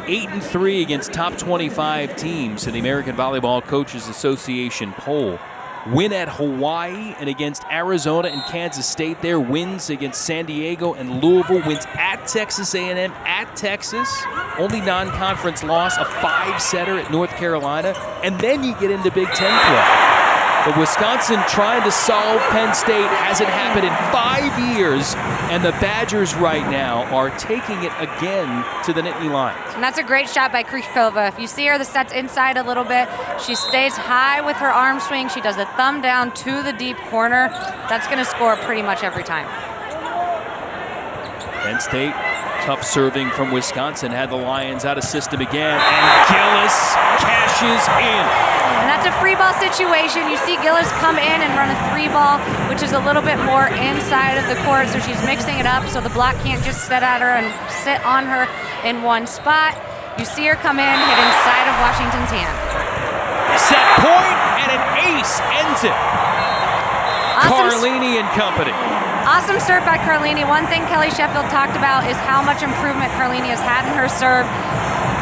8-3 against top 25 teams in the American Volleyball Coaches Association poll. Win at Hawaii and against Arizona and Kansas State there. Wins against San Diego and Louisville. Wins at Texas A&M, at Texas. Only non-conference loss, a 5-setter at North Carolina. And then you get into Big Ten play. But Wisconsin trying to solve Penn State. Hasn't happened in 5 years. And the Badgers right now are taking it again to the Nittany Lions. And that's a great shot by Krikova. If you see her, the set's inside a little bit. She stays high with her arm swing. She does a thumb down to the deep corner. That's going to score pretty much every time. Penn State, tough serving from Wisconsin, had the Lions out of system again, and Gillis cashes in. And that's a free ball situation. You see Gillis come in and run a 3-ball, which is a little bit more inside of the court, so she's mixing it up so the block can't just sit at her and sit on her in one spot. You see her come in, hit inside of Washington's hand. Set point, and an ace ends it. Awesome. Carlini and company. Awesome serve by Carlini. One thing Kelly Sheffield talked about is how much improvement Carlini has had in her serve.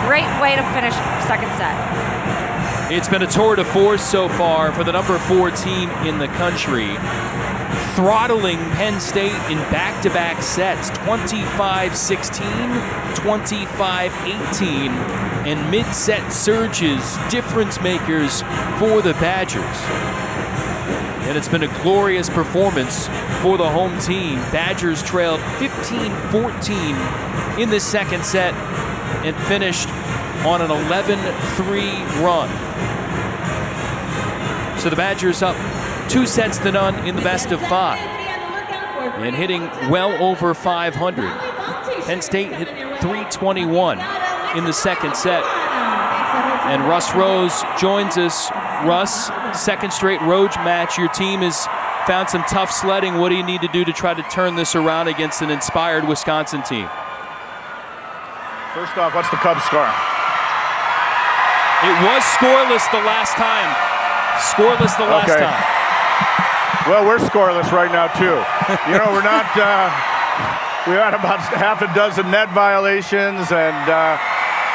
Great way to finish second set. It's been a tour de force so far for the number 4 team in the country, throttling Penn State in back-to-back sets, 25-16, 25-18, and mid-set surges, difference makers for the Badgers. And it's been a glorious performance for the home team. Badgers trailed 15-14 in the second set and finished on an 11-3 run. So the Badgers up 2-0 in the best of 5 and hitting well over 500. Penn State hit 321 in the second set. And Russ Rose joins us. Russ, second straight road match. Your team has found some tough sledding. What do you need to do to try to turn this around against an inspired Wisconsin team? First off, what's the Cubs score? It was scoreless the last time. Scoreless the last time. Well, we're scoreless right now, too. You know, we're not, we had about half a dozen net violations, and,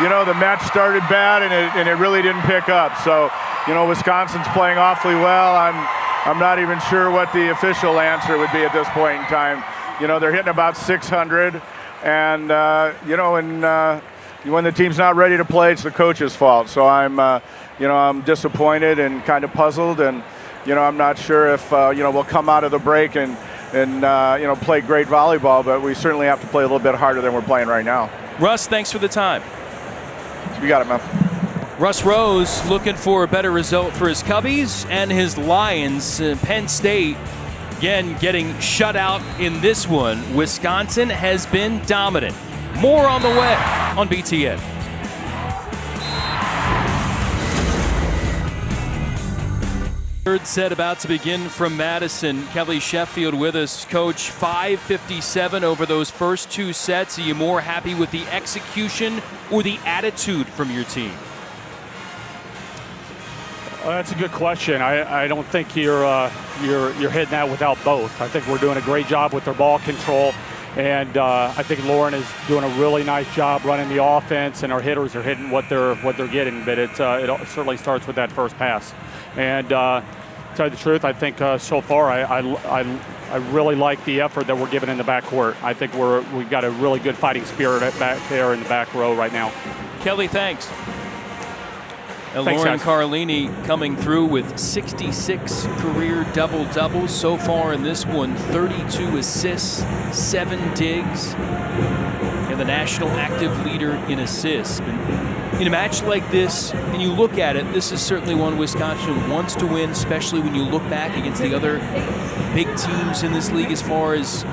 you know, the match started bad, and it really didn't pick up. So, you know, Wisconsin's playing awfully well. I'm not even sure what the official answer would be at this point in time. You know, they're hitting about 600, and, you know, when the team's not ready to play, it's the coach's fault. So you know, I'm disappointed and kind of puzzled, and, you know, I'm not sure if, you know, we'll come out of the break and you know, play great volleyball, but we certainly have to play a little bit harder than we're playing right now. Russ, thanks for the time. You got it, man. Russ Rose looking for a better result for his Cubbies and his Lions. Penn State, again, getting shut out in this one. Wisconsin has been dominant. More on the way on BTN. Third set about to begin from Madison. Kelly Sheffield with us. Coach, 5:57 over those first 2 sets. Are you more happy with the execution or the attitude from your team? Well, that's a good question. I don't think you're hitting that without both. I think we're doing a great job with their ball control, and I think Lauren is doing a really nice job running the offense, and our hitters are hitting what they're getting. But it certainly starts with that first pass. And to tell you the truth, I think so far I I really like the effort that we're giving in the backcourt. I think we've got a really good fighting spirit back there in the back row right now. Kelly, thanks. Thanks, Lauren guys. Carlini coming through with 66 career double-doubles so far in this one, 32 assists, 7 digs, and the national active leader in assists. In a match like this, and you look at it, this is certainly one Wisconsin wants to win, especially when you look back against the other big teams in this league as far as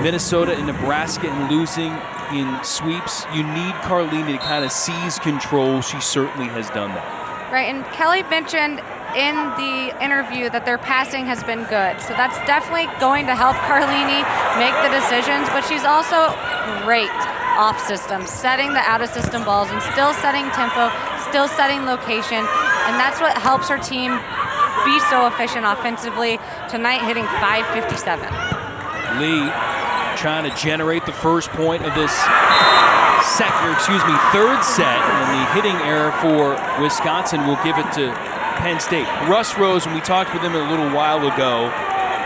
Minnesota and Nebraska and losing in sweeps. You need Carlini to kind of seize control. She certainly has done that. Right, and Kelly mentioned in the interview that their passing has been good. So that's definitely going to help Carlini make the decisions, but she's also great off system, setting the out of system balls and still setting tempo, still setting location, and that's what helps her team be so efficient offensively. Tonight hitting .557. Lee trying to generate the first point of this third set, and the hitting error for Wisconsin will give it to Penn State. Russ Rose, when we talked with him a little while ago,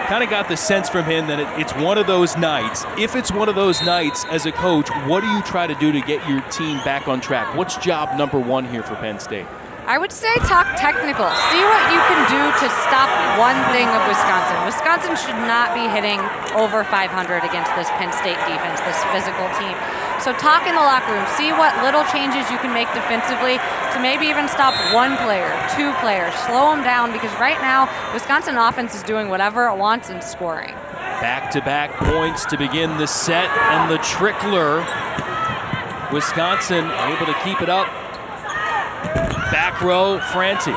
kind of got the sense from him that it's one of those nights. If it's one of those nights as a coach, what do you try to do to get your team back on track? What's job number one here for Penn State? I would say talk technical. See what you can do to stop one thing of Wisconsin. Wisconsin should not be hitting over 500 against this Penn State defense, this physical team. So talk in the locker room. See what little changes you can make defensively to maybe even stop one player, 2 players. Slow them down, because right now Wisconsin offense is doing whatever it wants and scoring. Back-to-back points to begin the set, and the trickler. Wisconsin able to keep it up. Back row, Franti.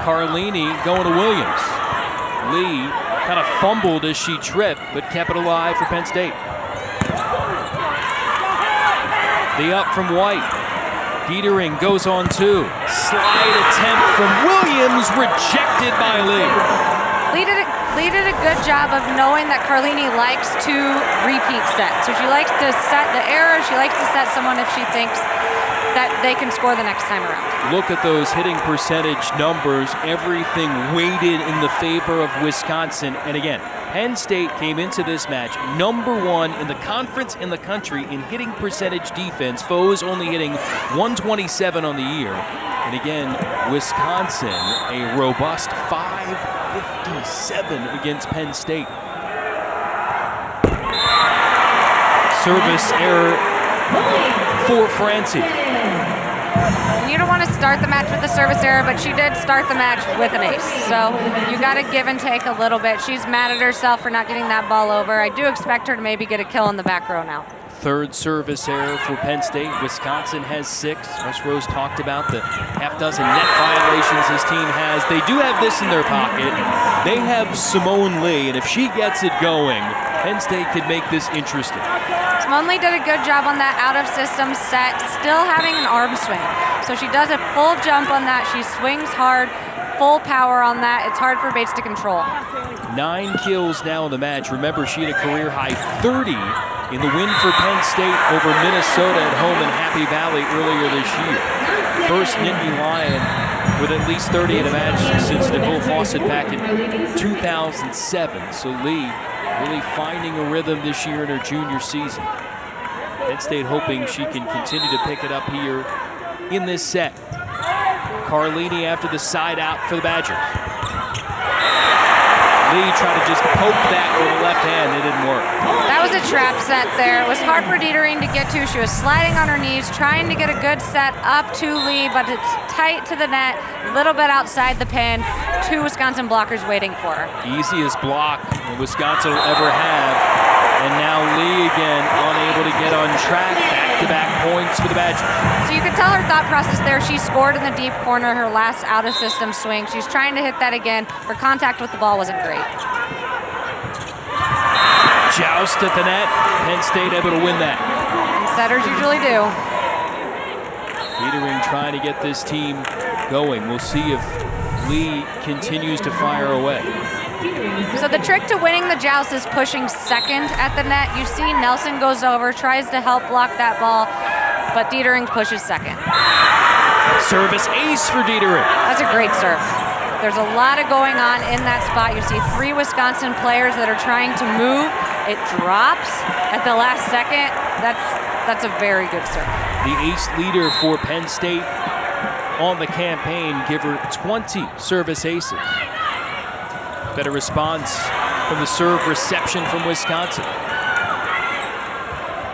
Carlini going to Williams. Lee kind of fumbled as she tripped, but kept it alive for Penn State. The up from White. Dietering goes on 2. Slide attempt from Williams, rejected by Lee. Lee did a good job of knowing that Carlini likes to repeat set. So she likes to set the error. She likes to set someone if she thinks that they can score the next time around. Look at those hitting percentage numbers. Everything weighted in the favor of Wisconsin. And again, Penn State came into this match #1 in the conference in the country in hitting percentage defense. Foes only hitting 127 on the year. And again, Wisconsin, a robust 557 against Penn State. Service error for Franti. You don't want to start the match with a service error, but she did start the match with an ace. So you got to give and take a little bit. She's mad at herself for not getting that ball over. I do expect her to maybe get a kill in the back row now. Third service error for Penn State. Wisconsin has 6. Russ Rose talked about the half-dozen net violations his team has. They do have this in their pocket. They have Simone Lee, and if she gets it going, Penn State could make this interesting. Simone Lee did a good job on that out-of-system set, still having an arm swing. So she does a full jump on that. She swings hard, full power on that. It's hard for Bates to control. 9 kills now in the match. Remember, she had a career-high 30 in the win for Penn State over Minnesota at home in Happy Valley earlier this year. First Nittany Lion with at least 30 in a match since Nicole Fawcett back in 2007. So Lee really finding a rhythm this year in her junior season. Penn State hoping she can continue to pick it up here in this set. Carlini after the side out for the Badgers. Lee tried to just poke that with the left hand. It didn't work. That was a trap set there. It was hard for Dietering to get to. She was sliding on her knees, trying to get a good set up to Lee, but it's tight to the net, a little bit outside the pin. 2 Wisconsin blockers waiting for her. Easiest block Wisconsin will ever have. And now Lee again unable to get on track. Back-to-back points for the Badgers. So you could tell her thought process there. She scored in the deep corner, her last out-of-system swing. She's trying to hit that again. Her contact with the ball wasn't great. Joust at the net. Penn State able to win that. And setters usually do. Dietering trying to get this team going. We'll see if Lee continues to fire away. So the trick to winning the joust is pushing second at the net. You see Nelson goes over, tries to help block that ball, but Dietering pushes second. Service ace for Dietering. That's a great serve. There's a lot of going on in that spot. You see 3 Wisconsin players that are trying to move. It drops at the last second. That's a very good serve. The ace leader for Penn State on the campaign, give her 20 service aces. Better response from the serve reception from Wisconsin.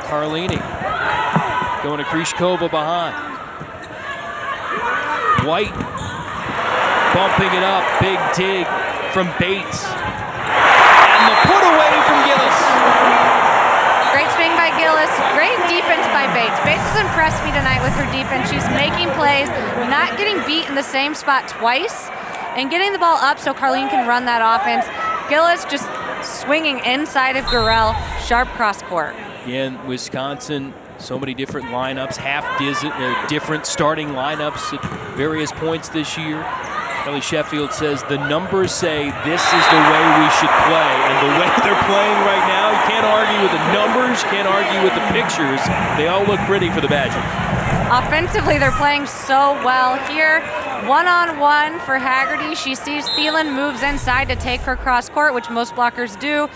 Carlini going to Krishkova behind. White bumping it up, big dig from Bates. And the put away from Gillis. Great swing by Gillis, great defense by Bates. Bates has impressed me tonight with her defense. She's making plays, not getting beat in the same spot twice, and getting the ball up so Carlene can run that offense. Gillis just swinging inside of Gurel, sharp cross court. Again, Wisconsin, so many different lineups, different starting lineups at various points this year. Kelly Sheffield says the numbers say this is the way we should play, and the way they're playing right now, you can't argue with the numbers, can't argue with the pictures. They all look pretty for the Badgers. Offensively, they're playing so well here. One-on-one for Haggerty. She sees Thielen, moves inside to take her cross court, which most blockers do.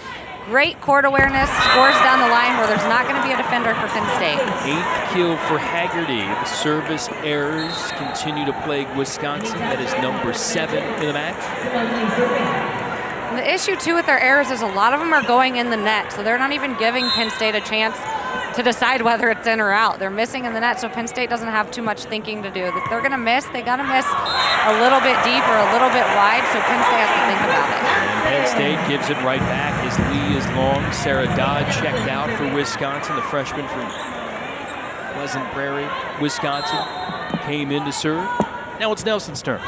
Great court awareness, scores down the line where there's not going to be a defender for Penn State. 8th kill for Haggerty. The service errors continue to plague Wisconsin. That is number 7 in the match. And the issue, too, with their errors is a lot of them are going in the net, so they're not even giving Penn State a chance to decide whether it's in or out. They're missing in the net, so Penn State doesn't have too much thinking to do. If they're going to miss, they got to miss a little bit deep or a little bit wide, so Penn State has to think about it. And Penn State gives it right back as Lee is long. Sarah Dodd checked out for Wisconsin. The freshman from Pleasant Prairie, Wisconsin, came in to serve. Now it's Nelson's turn.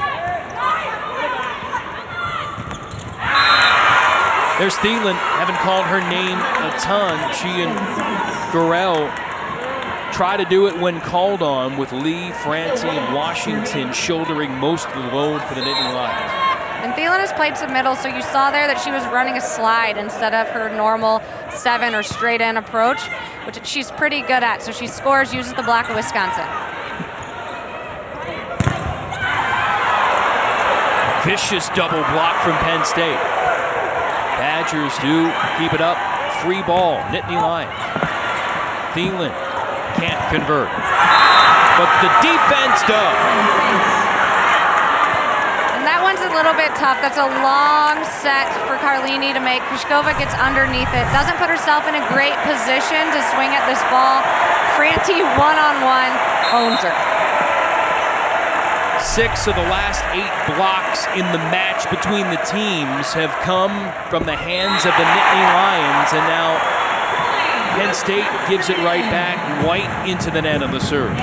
There's Thielen. Haven't called her name a ton. She and Gurel try to do it when called on, with Lee, Francie, and Washington shouldering most of the load for the Nittany Lions. And Thielen has played some middle, so you saw there that she was running a slide instead of her normal 7 or straight in approach, which she's pretty good at. So she scores, uses the block of Wisconsin. Vicious double block from Penn State. Badgers do keep it up. Free ball, Nittany Lions. Thielen can't convert, but the defense does. And that one's a little bit tough. That's a long set for Carlini to make. Krishkova gets underneath it, doesn't put herself in a great position to swing at this ball. Franti one-on-one owns her. 6 of the last 8 blocks in the match between the teams have come from the hands of the Nittany Lions, and now Penn State gives it right back. White into the net on the serve.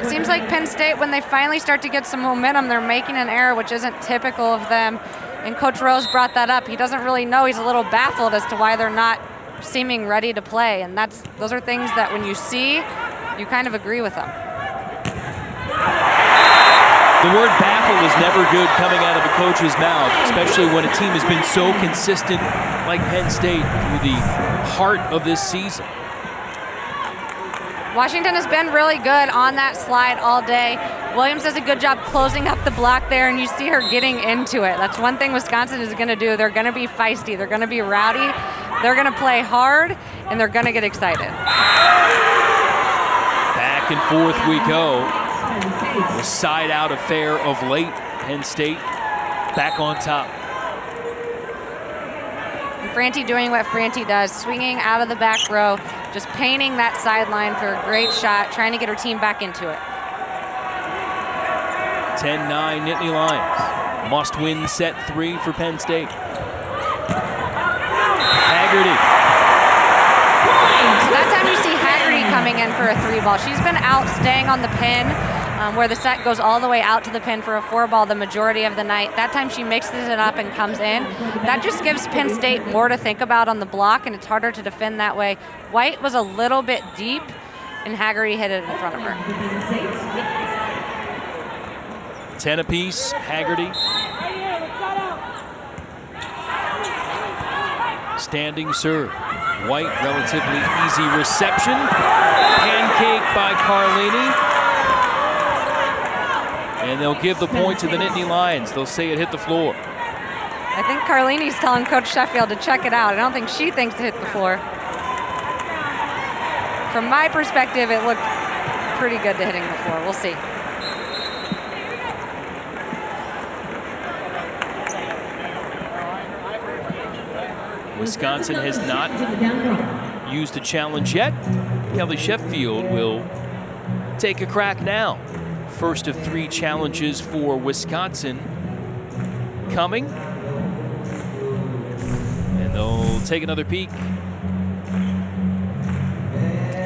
It seems like Penn State, when they finally start to get some momentum, they're making an error, which isn't typical of them. And Coach Rose brought that up. He doesn't really know. He's a little baffled as to why they're not seeming ready to play. And those are things that when you see, you kind of agree with them. The word baffled is never good coming out of a coach's mouth, especially when a team has been so consistent like Penn State through the heart of this season. Washington has been really good on that slide all day. Williams does a good job closing up the block there, and you see her getting into it. That's one thing Wisconsin is going to do. They're going to be feisty. They're going to be rowdy. They're going to play hard, and they're going to get excited. Back and forth we go. The side-out affair of late. Penn State back on top. And Franti doing what Franti does, swinging out of the back row, just painting that sideline for a great shot, trying to get her team back into it. 10-9 Nittany Lions. Must-win set 3 for Penn State. Haggerty. So that time you see Haggerty coming in for a 3-ball. She's been out staying on the pin, where the set goes all the way out to the pin for a 4-ball the majority of the night. That time she mixes it up and comes in. That just gives Penn State more to think about on the block, and it's harder to defend that way. White was a little bit deep, and Haggerty hit it in front of her. 10 apiece, Haggerty. Standing serve. White, relatively easy reception. Pancake by Carlini. And they'll give the point to the Nittany Lions. They'll say it hit the floor. I think Carlini's telling Coach Sheffield to check it out. I don't think she thinks it hit the floor. From my perspective, it looked pretty good to hitting the floor. We'll see. Wisconsin has not used a challenge yet. Kelly Sheffield will take a crack now. First of 3 challenges for Wisconsin coming. And they'll take another peek.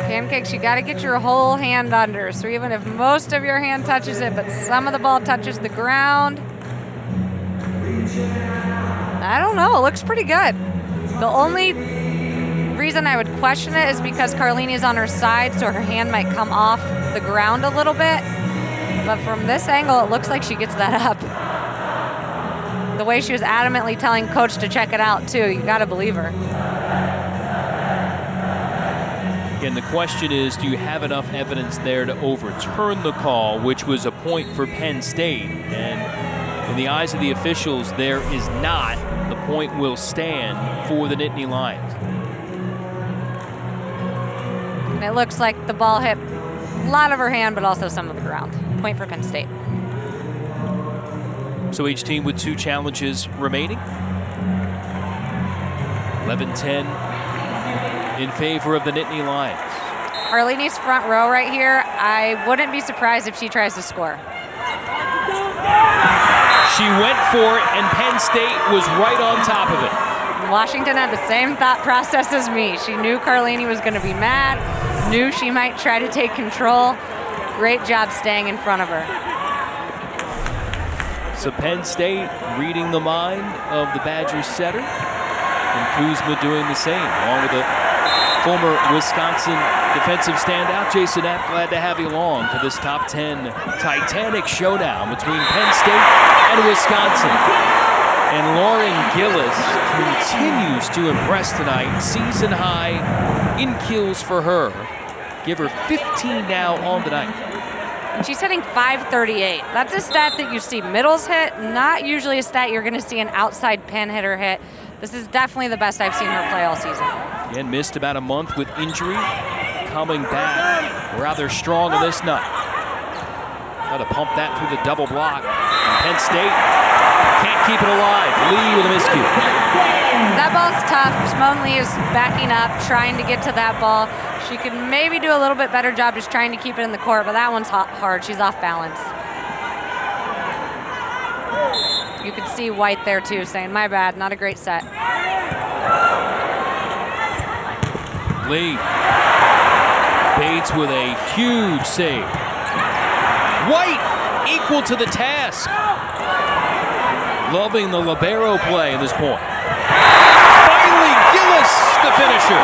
Pancakes, you got to get your whole hand under. So even if most of your hand touches it, but some of the ball touches the ground, I don't know. It looks pretty good. The only reason I would question it is because Carlini's on her side, so her hand might come off the ground a little bit. But from this angle, it looks like she gets that up. The way she was adamantly telling Coach to check it out, too. You got to believe her. Again, the question is, do you have enough evidence there to overturn the call, which was a point for Penn State? And in the eyes of the officials, there is not. The point will stand for the Nittany Lions. And it looks like the ball hit a lot of her hand, but also some of the ground. Point for Penn State. So each team with 2 challenges remaining. 11-10 in favor of the Nittany Lions. Carlini's front row right here, I wouldn't be surprised if she tries to score. She went for it, and Penn State was right on top of it. Washington had the same thought process as me. She knew Carlini was going to be mad, knew she might try to take control. Great job staying in front of her. So Penn State reading the mind of the Badgers setter, and Kuzma doing the same, along with the former Wisconsin defensive standout, Jason Epp. Glad to have you along to this top 10 Titanic showdown between Penn State and Wisconsin. And Lauren Gillis continues to impress tonight. Season high in kills for her. Give her 15 now on the night. And she's hitting .538. That's a stat that you see middles hit, not usually a stat you're going to see an outside pin hitter hit. This is definitely the best I've seen her play all season. Again, missed about a month with injury. Coming back rather strong on this night. Got to pump that through the double block. And Penn State can't keep it alive. Lee with a miscue. That ball's tough. Simone Lee is backing up, trying to get to that ball. She could maybe do a little bit better job just trying to keep it in the court, but that one's hard. She's off balance. You could see White there too, saying, my bad, not a great set. Lee. Bates with a huge save. White equal to the task. Loving the libero play at this point. Finally, Gillis, the finisher.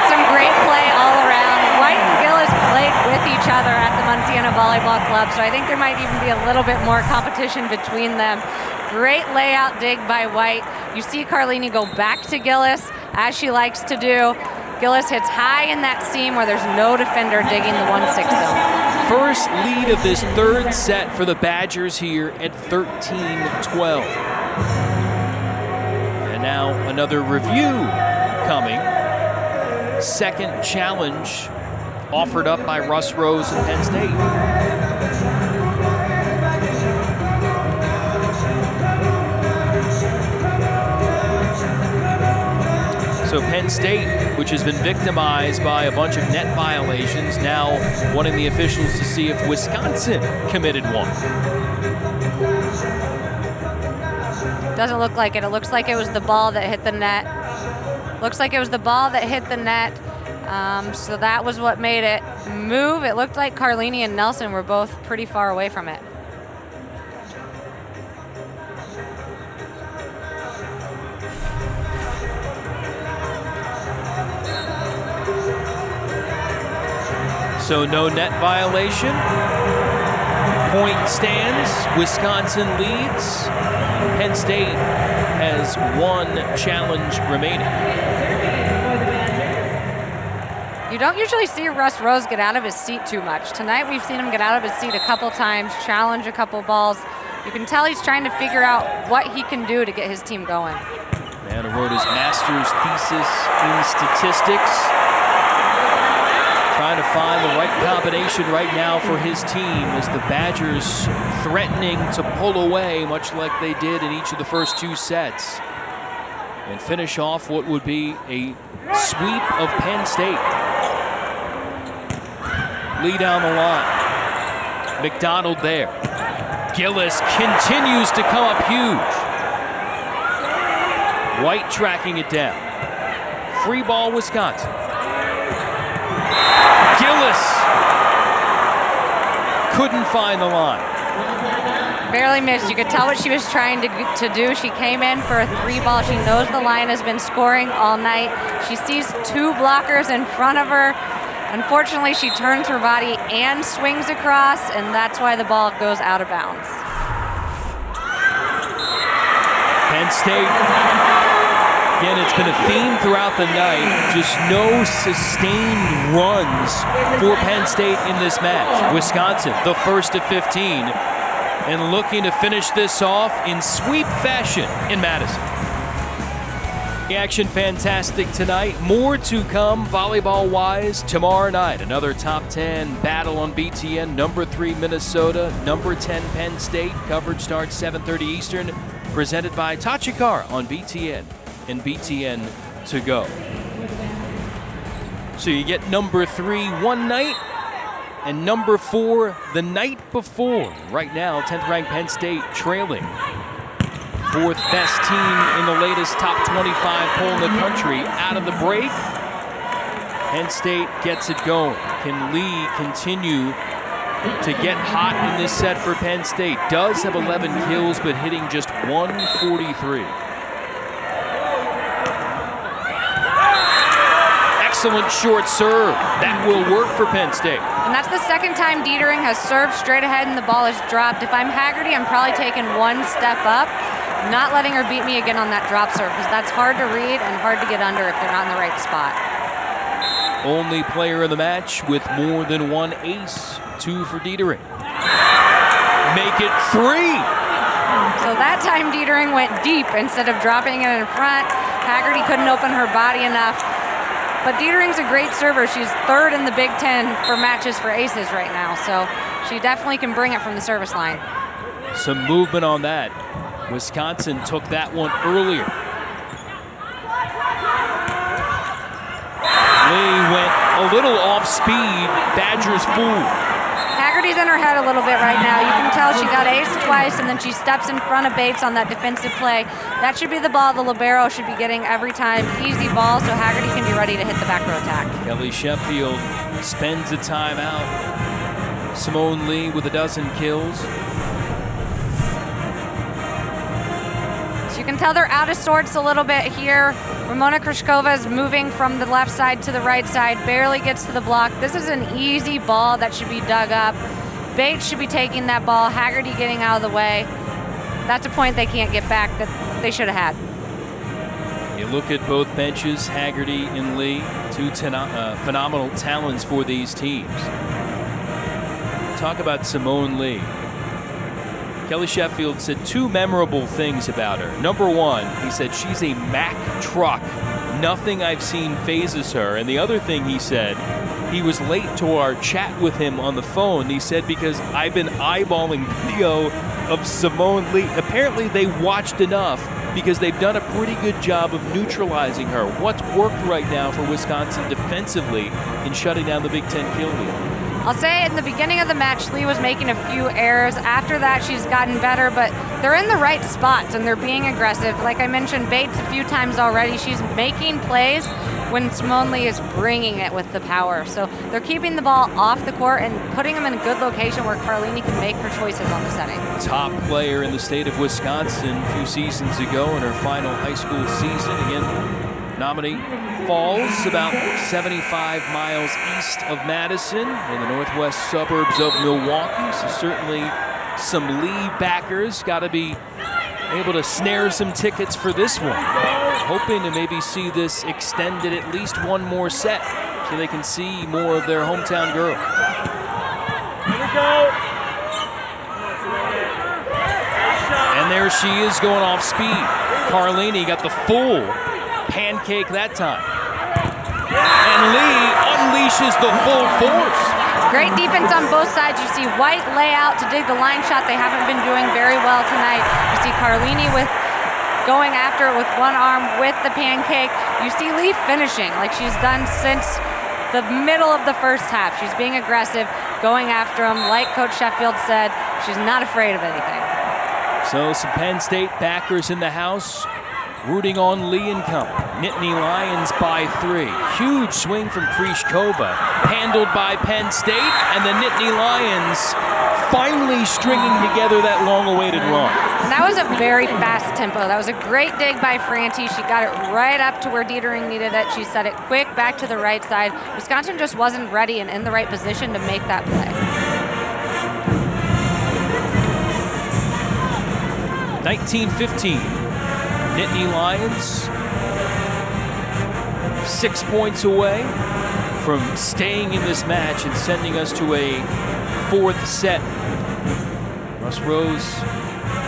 Some great play all around. White and Gillis played with each other at the Montana Volleyball Club, so I think there might even be a little bit more competition between them. Great layout dig by White. You see Carlini go back to Gillis, as she likes to do. Gillis hits high in that seam where there's no defender digging the 1-6 zone. First lead of this third set for the Badgers here at 13-12. And now another review coming. Second challenge offered up by Russ Rose and Penn State. So Penn State, which has been victimized by a bunch of net violations, now wanting the officials to see if Wisconsin committed one. Doesn't look like it. It looks like it was the ball that hit the net. Looks like it was the ball that hit the net. So that was what made it move. It looked like Carlini and Nelson were both pretty far away from it. So no net violation. Point stands. Wisconsin leads. Penn State has one challenge remaining. You don't usually see Russ Rose get out of his seat too much. Tonight we've seen him get out of his seat a couple times, challenge a couple balls. You can tell he's trying to figure out what he can do to get his team going. Man who wrote his master's thesis in statistics. Trying to find the right combination right now for his team as the Badgers threatening to pull away, much like they did in each of the first 2 sets. And finish off what would be a sweep of Penn State. Lee down the line. McDonald there. Gillis continues to come up huge. White tracking it down. Free ball, Wisconsin. Gillis couldn't find the line. Barely missed. You could tell what she was trying to do. She came in for a 3-ball. She knows the line has been scoring all night. She sees 2 blockers in front of her. Unfortunately, she turns her body and swings across, and that's why the ball goes out of bounds. Penn State, again, it's been a theme throughout the night. Just no sustained runs for Penn State in this match. Wisconsin, the first of 15, and looking to finish this off in sweep fashion in Madison. The action fantastic tonight. More to come volleyball-wise tomorrow night. Another top 10 battle on BTN. Number 3 Minnesota, number 10 Penn State. Coverage starts 7:30 Eastern. Presented by Tachikar on BTN and BTN to go. So you get number 3 one night and number 4 the night before. Right now, 10th ranked Penn State trailing. 4th best team in the latest top 25 poll in the country. Out of the break, Penn State gets it going. Can Lee continue to get hot in this set for Penn State? Does have 11 kills, but hitting just 143. Excellent short serve. That will work for Penn State. And that's the second time Dietering has served straight ahead and the ball is dropped. If I'm Haggerty, I'm probably taking 1 step up, not letting her beat me again on that drop serve, because that's hard to read and hard to get under if they're not in the right spot. Only player in the match with more than 1 ace. 2 for Dietering. Make it 3. So that time Dietering went deep instead of dropping it in front. Haggerty couldn't open her body enough. But Dietering's a great server. She's 3rd in the Big Ten for matches for aces right now. So she definitely can bring it from the service line. Some movement on that. Wisconsin took that one earlier. Lee went a little off speed. Badgers fooled. Haggerty's in her head a little bit right now. You can tell she got ace twice, and then she steps in front of Bates on that defensive play. That should be the ball the libero should be getting every time. Easy ball, so Haggerty can be ready to hit the back row attack. Kelly Sheffield spends a timeout. Simone Lee with 12 kills. So you can tell they're out of sorts a little bit here. Ramona Krishkova is moving from the left side to the right side, barely gets to the block. This is an easy ball that should be dug up. Bates should be taking that ball, Haggerty getting out of the way. That's a point they can't get back that they should have had. You look at both benches, Haggerty and Lee, 2 phenomenal talents for these teams. Talk about Simone Lee. Kelly Sheffield said 2 memorable things about her. Number 1, he said she's a Mack truck. Nothing I've seen phases her. And the other thing he said, he was late to our chat with him on the phone. He said, because I've been eyeballing video of Simone Lee. Apparently they watched enough because they've done a pretty good job of neutralizing her. What's worked right now for Wisconsin defensively in shutting down the Big Ten kill wheel? I'll say in the beginning of the match, Lee was making a few errors. After that, she's gotten better, but they're in the right spots and they're being aggressive. Like I mentioned, Bates a few times already. She's making plays when Simone Lee is bringing it with the power. So they're keeping the ball off the court and putting them in a good location where Carlini can make her choices on the setting. Top player in the state of Wisconsin a few seasons ago in her final high school season. Again, Nominee Falls, about 75 miles east of Madison in the northwest suburbs of Milwaukee. So certainly some Lee backers got to be able to snare some tickets for this one. Hoping to maybe see this extended at least one more set so they can see more of their hometown girl. And there she is going off speed. Carlini got the full pancake that time. And Lee unleashes the full force. Great defense on both sides. You see White lay out to dig the line shot. They haven't been doing very well tonight. You see Carlini with going after it with one arm with the pancake. You see Lee finishing like she's done since the middle of the first half. She's being aggressive, going after him. Like Coach Sheffield said, she's not afraid of anything. So some Penn State backers in the house rooting on Lee and Company. Nittany Lions by 3. Huge swing from Krishkova, handled by Penn State, and the Nittany Lions finally stringing together that long-awaited run. And that was a very fast tempo. That was a great dig by Franti. She got it right up to where Dietering needed it. She set it quick back to the right side. Wisconsin just wasn't ready and in the right position to make that play. 19-15. Nittany Lions 6 points away from staying in this match and sending us to a 4th set. Russ Rose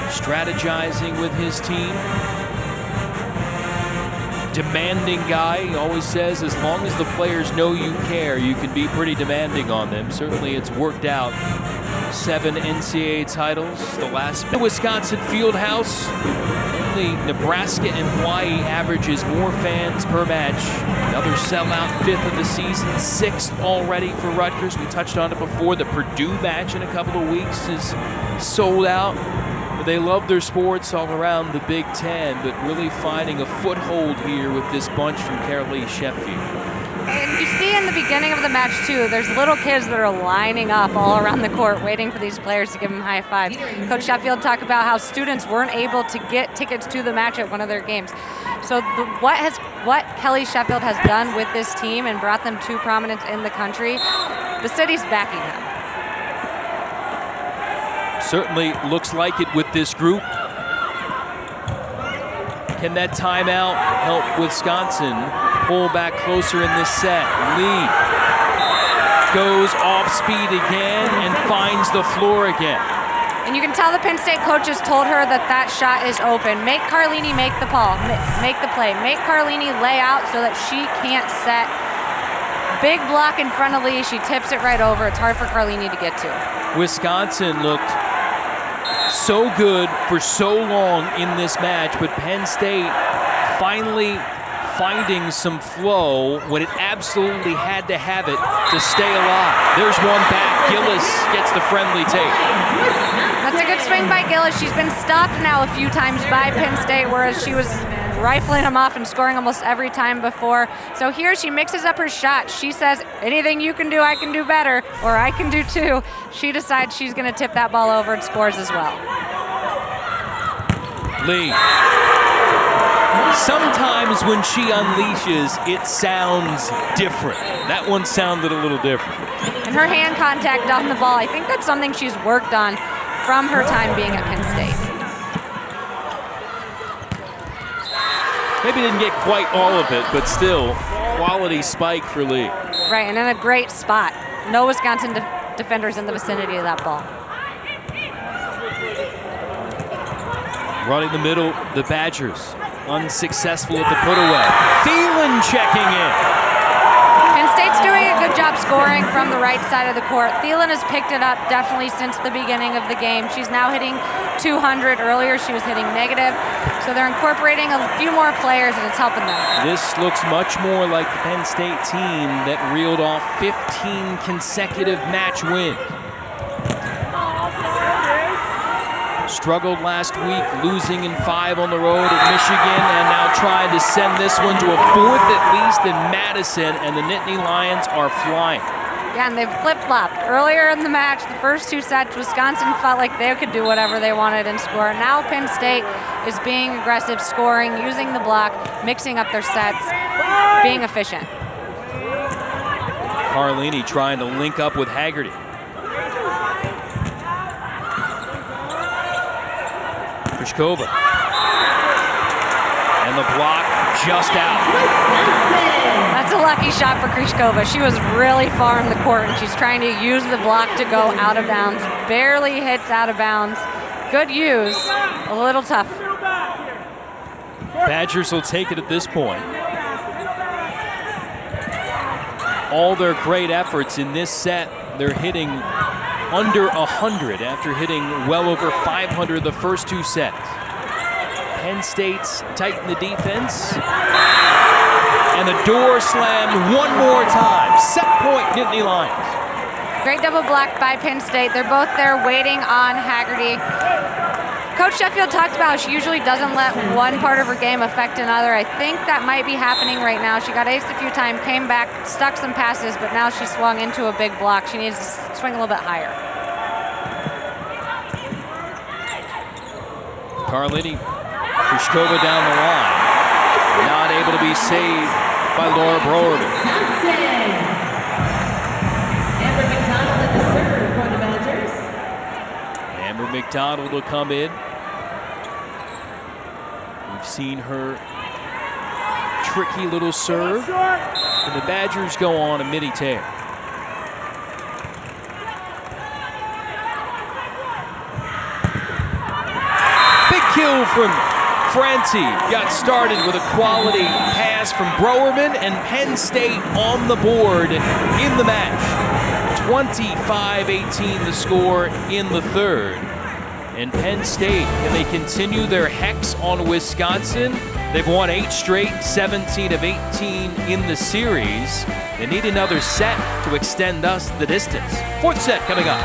strategizing with his team. Demanding guy. He always says as long as the players know you care, you can be pretty demanding on them. Certainly it's worked out. 7 NCAA titles. The last Wisconsin Fieldhouse. Only Nebraska and Hawaii averages more fans per match. Another sellout, 5th of the season, 6th already for Rutgers. We touched on it before. The Purdue match in a couple of weeks is sold out. They love their sports all around the Big Ten, but really finding a foothold here with this bunch from Carolee Sheffield. And you see in the beginning of the match, too, there's little kids that are lining up all around the court waiting for these players to give them high fives. Coach Sheffield talked about how students weren't able to get tickets to the match at one of their games. So what Kelly Sheffield has done with this team and brought them to prominence in the country, the city's backing them. Certainly looks like it with this group. Can that timeout help Wisconsin pull back closer in this set? Lee goes off speed again and finds the floor again. And you can tell the Penn State coaches told her that that shot is open. Make Carlini make the make the play. Make Carlini lay out so that she can't set. Big block in front of Lee. She tips it right over. It's hard for Carlini to get to. Wisconsin looked so good for so long in this match, but Penn State finally finding some flow when it absolutely had to have it to stay alive. There's one back. Gillis gets the friendly take. That's a good swing by Gillis. She's been stopped now a few times by Penn State, whereas she was rifling them off and scoring almost every time before. So here she mixes up her shot. She says, anything you can do, I can do better, or I can do too. She decides she's going to tip that ball over and scores as well. Lee. Sometimes when she unleashes, it sounds different. That one sounded a little different. And her hand contact on the ball, I think that's something she's worked on from her time being at Penn State. Maybe didn't get quite all of it, but still, quality spike for Lee. Right, and in a great spot. No Wisconsin defenders in the vicinity of that ball. Running the middle, the Badgers. Unsuccessful at the put-away. Thielen checking in. Penn State's doing a good job scoring from the right side of the court. Thielen has picked it up definitely since the beginning of the game. She's now hitting 200. Earlier she was hitting negative. So they're incorporating a few more players and it's helping them. This looks much more like the Penn State team that reeled off 15 consecutive match wins. Struggled last week, losing in 5 on the road at Michigan, and now trying to send this one to a 4th at least in Madison, and the Nittany Lions are flying. Yeah, and they've flip-flopped. Earlier in the match, the first 2 sets, Wisconsin felt like they could do whatever they wanted and score. Now Penn State is being aggressive, scoring, using the block, mixing up their sets, being efficient. Carlini trying to link up with Haggerty. Krishkova. And the block just out. That's a lucky shot for Kryshkova. She was really far in the court, and she's trying to use the block to go out of bounds. Barely hits out of bounds. Good use, a little tough. Badgers will take it at this point. All their great efforts in this set, they're hitting under 100 after hitting well over 500 the first 2 sets. Penn State's tighten the defense. And the door slammed one more time. Set point, Nittany Lions. Great double block by Penn State. They're both there waiting on Haggerty. Coach Sheffield talked about how she usually doesn't let one part of her game affect another. I think that might be happening right now. She got aced a few times, came back, stuck some passes, but now she swung into a big block. She needs to swing a little bit higher. Carlini, Kryshkova down the line. Not able to be saved by Laura Browerman. Amber McDonald will come in. We've seen her tricky little serve. And the Badgers go on a midi tear. Big kill from Francie. Got started with a quality pass from Browerman, and Penn State on the board in the match. 25-18 the score in the third. And Penn State, can they continue their hex on Wisconsin? They've won 8 straight, 17 of 18 in the series. They need another set to extend us the distance. 4th set coming up.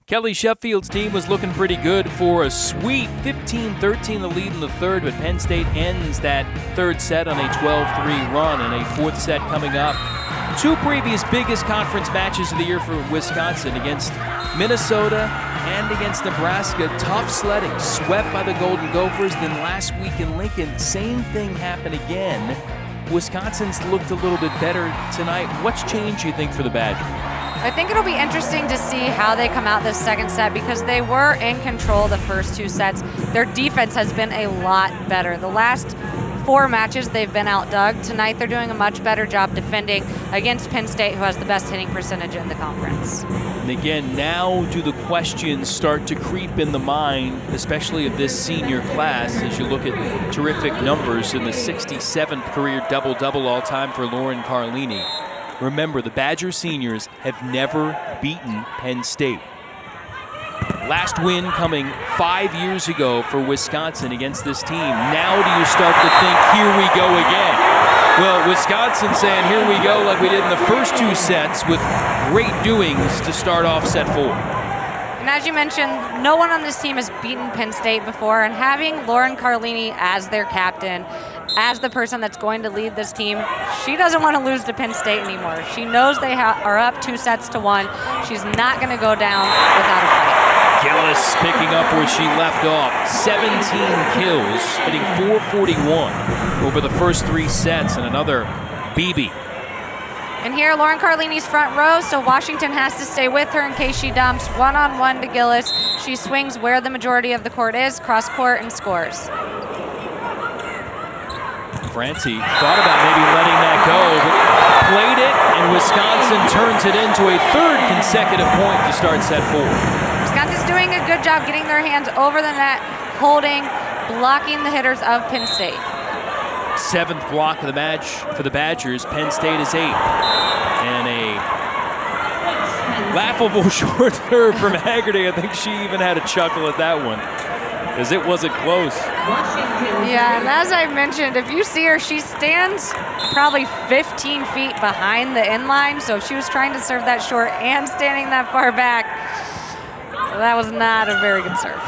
Kelly Sheffield's team was looking pretty good for a sweep. 15-13 the lead in the third, but Penn State ends that third set on a 12-3 run, and a 4th set coming up. 2 previous biggest conference matches of the year for Wisconsin, against Minnesota and against Nebraska. Tough sledding, swept by the Golden Gophers. Then last week in Lincoln, same thing happened again. Wisconsin's looked a little bit better tonight. What's changed, you think, for the Badgers? I think it'll be interesting to see how they come out this second set, because they were in control the first 2 sets. Their defense has been a lot better. The last 4 matches, they've been outdug. Tonight, they're doing a much better job defending against Penn State, who has the best hitting percentage in the conference. And again, now do the questions start to creep in the mind, especially of this senior class, as you look at terrific numbers in the 67th career double-double all-time for Lauren Carlini. Remember, the Badger seniors have never beaten Penn State. Last win coming 5 years ago for Wisconsin against this team. Now do you start to think, here we go again? Well, Wisconsin saying, here we go, like we did in the first 2 sets, with great doings to start off set 4. And as you mentioned, no one on this team has beaten Penn State before, and having Lauren Carlini as their captain, as the person that's going to lead this team, she doesn't want to lose to Penn State anymore. She knows they are up 2 sets to 1. She's not going to go down without a fight. Gillis picking up where she left off. 17 kills, hitting .441 over the first 3 sets, and another BB. And here, Lauren Carlini's front row, so Washington has to stay with her in case she dumps. 1-on-1 to Gillis. She swings where the majority of the court is, cross court, and scores. Francie thought about maybe letting that go, but played it, and Wisconsin turns it into a 3rd consecutive point to start set 4. Wisconsin's doing a good job getting their hands over the net, holding, blocking the hitters of Penn State. 7th block of the match for the Badgers. Penn State is 8. And a laughable short serve from Haggerty. I think she even had a chuckle at that one, because it wasn't close. Yeah, and as I mentioned, if you see her, she stands probably 15 feet behind the inline. So if she was trying to serve that short and standing that far back, that was not a very good serve.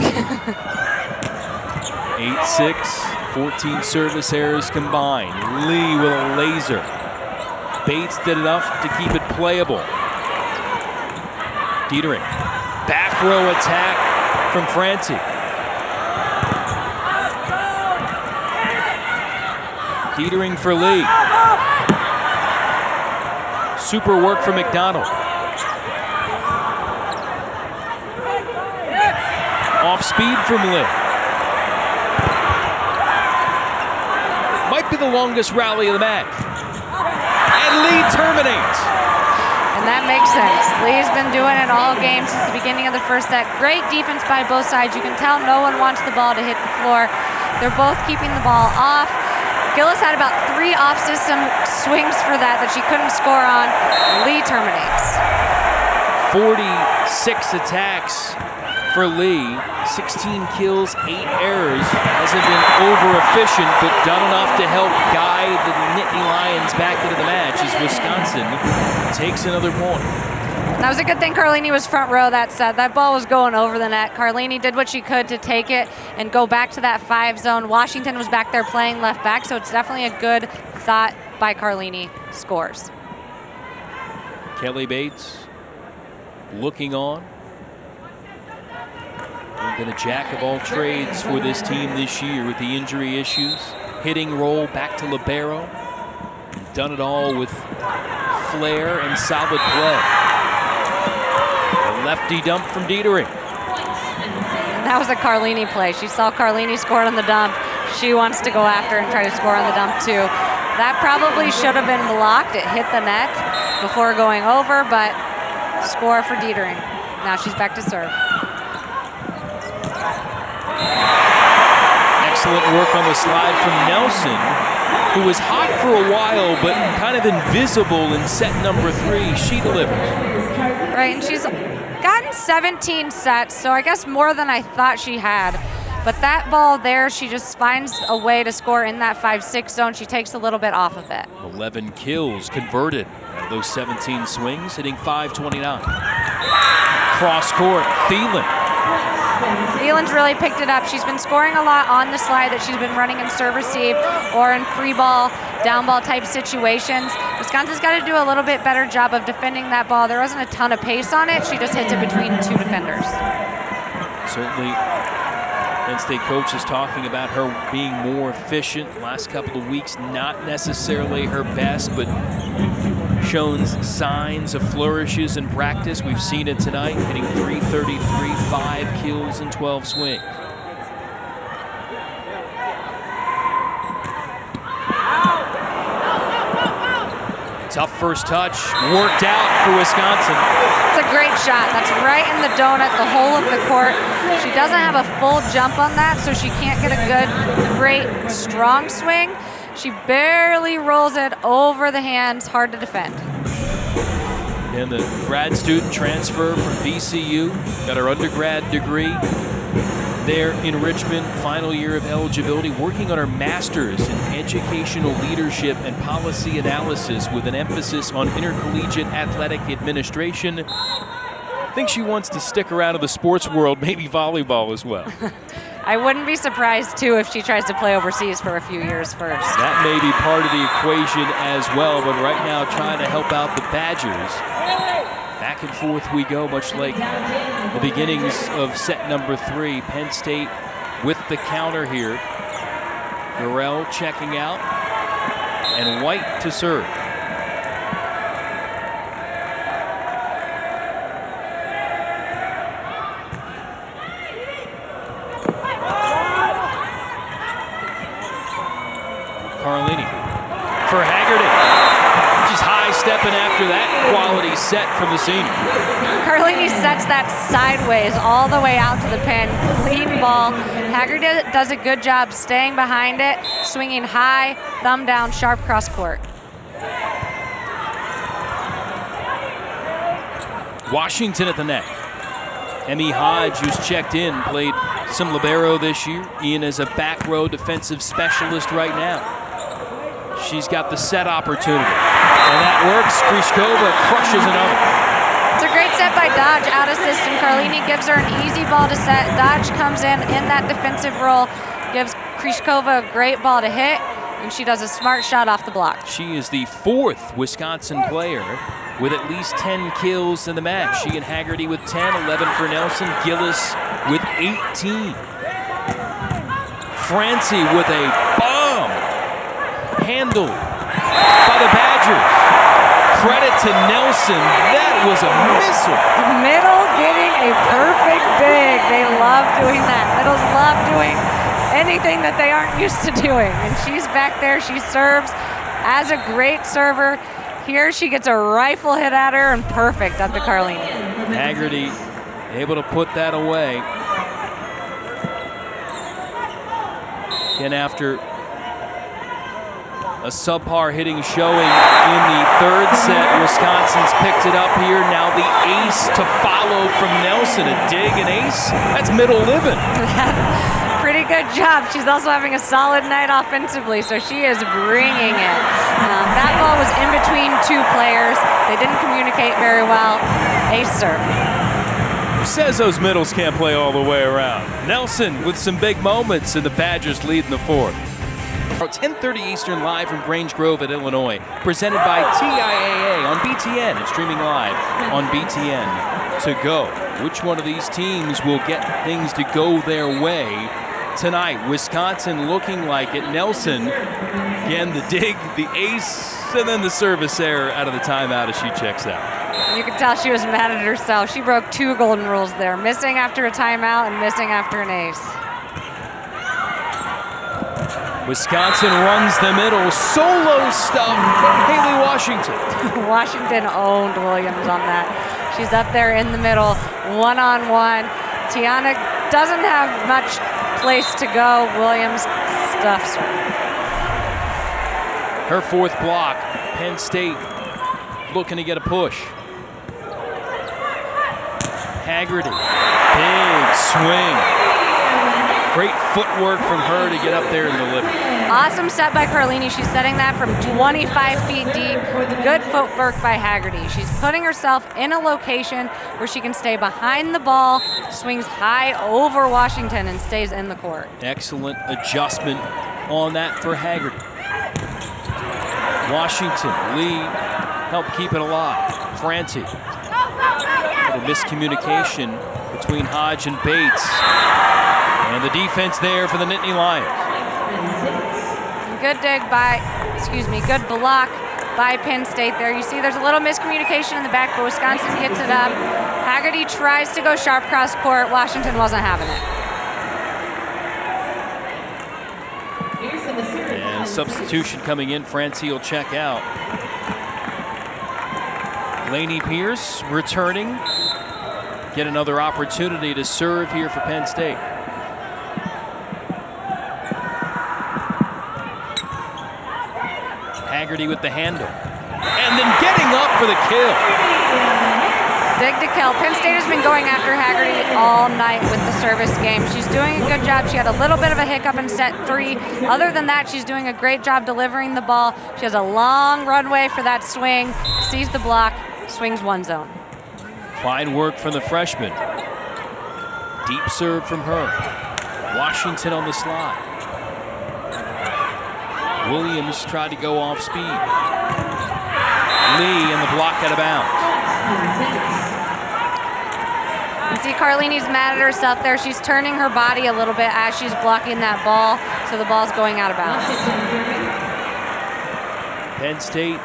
8-6, 14 service errors combined. Lee with a laser. Bates did enough to keep it playable. Dietering, back row attack from Francie. Dietering for Lee. Super work for McDonald. speed from Lee. Might be the longest rally of the match. And Lee terminates. And that makes sense. Lee's been doing it all game since the beginning of the first set. Great defense by both sides. You can tell no one wants the ball to hit the floor. They're both keeping the ball off. Gillis had about 3 off-system swings for that she couldn't score on. Lee terminates. 46 attacks for Lee. 16 kills, 8 errors. Hasn't been over-efficient, but done enough to help guide the Nittany Lions back into the match as Wisconsin takes another point. That was a good thing Carlini was front row that set. That ball was going over the net. Carlini did what she could to take it and go back to that 5 zone. Washington was back there playing left back, so it's definitely a good thought by Carlini. Scores. Kelly Bates looking on. Been a jack of all trades for this team this year with the injury issues. Hitting roll back to libero. Done it all with flair and solid play. A lefty dump from Dietering. That was a Carlini play. She saw Carlini scored on the dump. She wants to go after and try to score on the dump too. That probably should have been blocked. It hit the net before going over, but score for Dietering. Now she's back to serve. Excellent work on the slide from Nelson, who was hot for a while, but kind of invisible in set number 3. She delivers. Right, and she's gotten 17 sets, so I guess more than I thought she had. But that ball there, she just finds a way to score in that 5-6 zone. She takes a little bit off of it. 11 kills converted out of those 17 swings, hitting .529. Cross court, Thielen. Thielen's really picked it up. She's been scoring a lot on the slide that she's been running in serve receive or in free ball, down ball type situations. Wisconsin's got to do a little bit better job of defending that ball. There wasn't a ton of pace on it. She just hits it between 2 defenders. Certainly, Penn State coach is talking about her being more efficient. Last couple of weeks, not necessarily her best, but shown signs of flourishes in practice. We've seen it tonight, hitting .333, 5 kills and 12 swings. Tough first touch, worked out for Wisconsin. It's a great shot. That's right in the donut, the hole of the court. She doesn't have a full jump on that, so she can't get a good, great, strong swing. She barely rolls it over the hands, hard to defend. And the grad student transfer from VCU, got her undergrad degree there in Richmond, final year of eligibility, working on her master's in educational leadership and policy analysis with an emphasis on intercollegiate athletic administration. I think she wants to stick around in the sports world, maybe volleyball as well. I wouldn't be surprised, too, if she tries to play overseas for a few years first. That may be part of the equation as well, but right now trying to help out the Badgers. Back and forth we go, much like the beginnings of set number 3. Penn State with the counter here. Burrell checking out, and White to serve. Carlini for Haggerty. She's high-stepping after that quality set from the senior. Carlini sets that sideways all the way out to the pin. Clean ball. Haggerty does a good job staying behind it, swinging high, thumb down, sharp cross court. Washington at the net. Emmy Hodge, who's checked in, played some libero this year. Ian is a back row defensive specialist right now. She's got the set opportunity, and that works. Krishkova crushes another. It's a great set by Dodge out of system. Carlini gives her an easy ball to set. Dodge comes in that defensive role, gives Krishkova a great ball to hit, and she does a smart shot off the block. She is the 4th Wisconsin player with at least 10 kills in the match. She and Haggerty with 10, 11 for Nelson, Gillis with 18. Francie with a bomb handled by the Badgers. Credit to Nelson, that was a missile. Middle getting a perfect dig. They love love doing that. Middles love doing anything that they aren't used to doing. And she's back there. She serves as a great server. Here she gets a rifle hit at her and perfect up to Carlini. Haggerty able to put that away. And after a subpar hitting showing in the third set, Wisconsin's picked it up here. Now the ace to follow from Nelson. A dig, an ace. That's middle living. Pretty good job. She's also having a solid night offensively, so she is bringing it. That ball was in between two players. They didn't communicate very well. Ace serve. Who says those middles can't play all the way around? Nelson with some big moments, and the Badgers lead in the fourth. 10:30 Eastern, live from Grange Grove at Illinois. Presented by TIAA on BTN and streaming live on BTN to go. Which one of these teams will get things to go their way tonight? Wisconsin looking like it. Nelson, again, the dig, the ace, and then the service error out of the timeout as she checks out. You can tell she was mad at herself. She broke two golden rules there, missing after a timeout and missing after an ace. Wisconsin runs the middle, solo stuff, Haley Washington. Washington owned Williams on that. She's up there in the middle, one-on-one. Tiana doesn't have much place to go. Williams stuffs her. Her fourth block, Penn State looking to get a push. Haggerty, big swing. Great footwork from her to get up there and deliver. Awesome set by Carlini. She's setting that from 25 feet deep. Good footwork by Haggerty. She's putting herself in a location where she can stay behind the ball, swings high over Washington, and stays in the court. Excellent adjustment on that for Haggerty. Washington, Lee helped keep it alive. Francie. A miscommunication between Hodge and Bates. And the defense there for the Nittany Lions. Good dig by, good block by Penn State there. You see there's a little miscommunication in the back, but Wisconsin gets it up. Haggerty tries to go sharp cross court. Washington wasn't having it. And substitution coming in. Francie will check out. Lainey Pierce returning. Get another opportunity to serve here for Penn State. Haggerty with the handle. And then getting up for the kill. Dig to kill. Penn State has been going after Haggerty all night with the service game. She's doing a good job. She had a little bit of a hiccup in set 3. Other than that, she's doing a great job delivering the ball. She has a long runway for that swing. Sees the block, swings one zone. Fine work from the freshman. Deep serve from her. Washington on the slide. Williams tried to go off speed. Lee and the block out of bounds. You see Carlini's mad at herself there. She's turning her body a little bit as she's blocking that ball, so the ball's going out of bounds. Penn State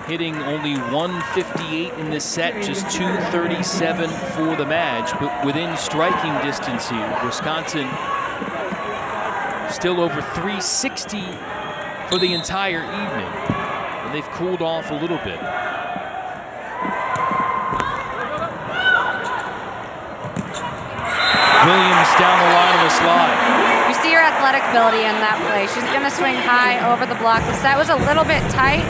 hitting only 158 in this set, just 237 for the match, but within striking distance here. Wisconsin still over 360 for the entire evening, and they've cooled off a little bit. Williams down the line of the slide. You see her athletic ability in that play. She's going to swing high over the block. The set was a little bit tight,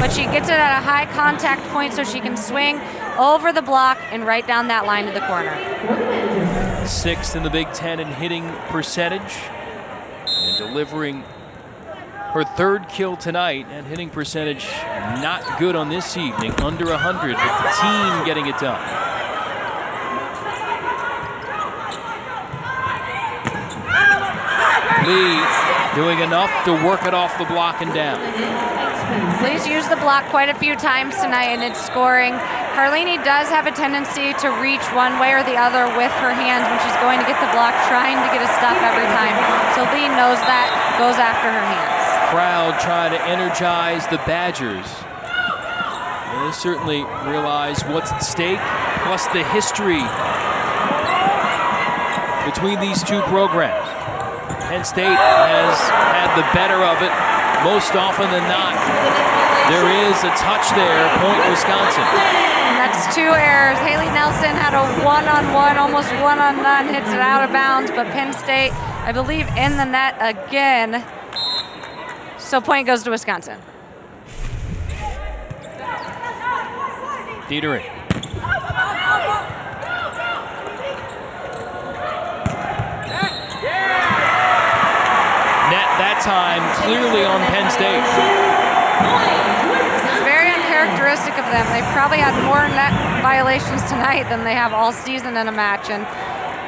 but she gets it at a high contact point so she can swing over the block and right down that line to the corner. 6th in the Big Ten in hitting percentage and delivering her third kill tonight, and hitting percentage not good on this evening, under 100, but the team getting it done. Lee doing enough to work it off the block and down. Lee's used the block quite a few times tonight, and it's scoring. Carlini does have a tendency to reach one way or the other with her hands when she's going to get the block, trying to get a stuff every time. So Lee knows that, goes after her hands. Crowd trying to energize the Badgers. And they certainly realize what's at stake, plus the history between these two programs. Penn State has had the better of it most often than not. There is a touch there, point Wisconsin. And that's 2 errors. Haley Nelson had a one-on-one, almost one-on-none, hits it out of bounds, but Penn State, I believe, in the net again. So point goes to Wisconsin. Dietering. Net that time clearly on Penn State. It's very uncharacteristic of them. They've probably had more net violations tonight than they have all season in a match. And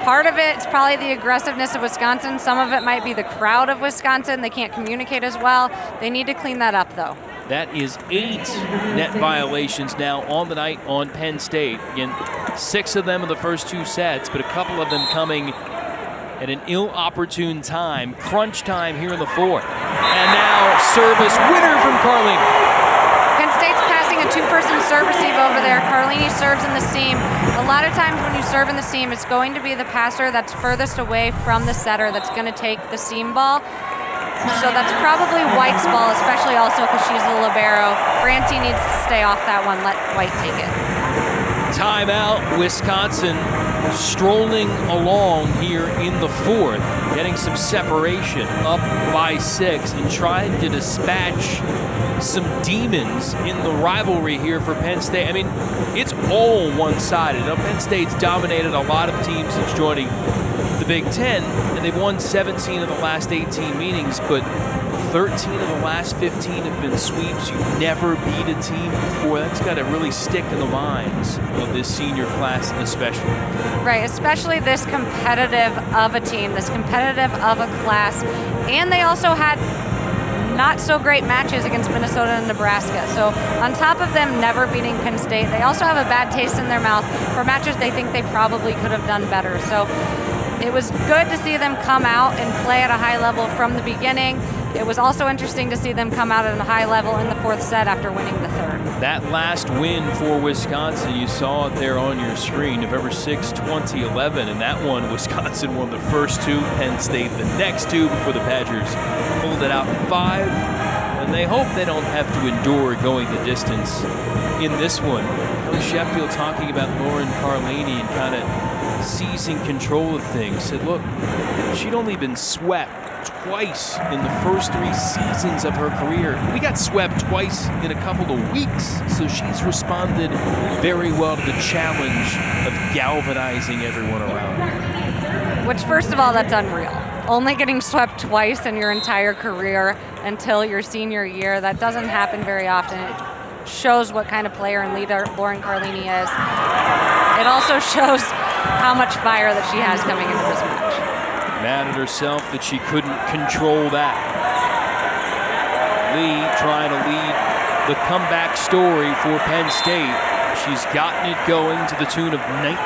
part of it is probably the aggressiveness of Wisconsin. Some of it might be the crowd of Wisconsin. They can't communicate as well. They need to clean that up, though. That is 8 net violations now on the night on Penn State. Again, 6 of them in the first 2 sets, but a couple of them coming at an ill-opportune time. Crunch time here in the 4th. And now service winner from Carlini. Penn State's passing a 2-person serve receive over there. Carlini serves in the seam. A lot of times when you serve in the seam, it's going to be the passer that's furthest away from the setter that's going to take the seam ball. So that's probably White's ball, especially also because she's the libero. Franti needs to stay off that one, let White take it. Timeout, Wisconsin strolling along here in the 4th, getting some separation, up by 6, and trying to dispatch some demons in the rivalry here for Penn State. I mean, it's all one-sided. Now, Penn State's dominated a lot of teams since joining the Big Ten, and they've won 17 of the last 18 meetings, but 13 of the last 15 have been sweeps. You've never beat a team before. That's got to really stick in the minds of this senior class especially. Right, especially this competitive of a team, this competitive of a class. And they also had not so great matches against Minnesota and Nebraska. So on top of them never beating Penn State, they also have a bad taste in their mouth for matches they think they probably could have done better. So it was good to see them come out and play at a high level from the beginning. It was also interesting to see them come out at a high level in the 4th set after winning the 3rd. That last win for Wisconsin, you saw it there on your screen, November 6, 2011, and that one, Wisconsin won the first 2, Penn State the next 2 before the Badgers pulled it out in 5, and they hope they don't have to endure going the distance in this one. Coach Sheffield talking about Lauren Carlini and kind of seizing control of things, said, look, she'd only been swept twice in the first 3 seasons of her career. We got swept twice in a couple of weeks, so she's responded very well to the challenge of galvanizing everyone around her. Which, first of all, that's unreal. Only getting swept twice in your entire career until your senior year, that doesn't happen very often. It shows what kind of player and leader Lauren Carlini is. It also shows how much fire that she has coming into this match. Mad at herself that she couldn't control that. Lee trying to lead the comeback story for Penn State. She's gotten it going to the tune of 19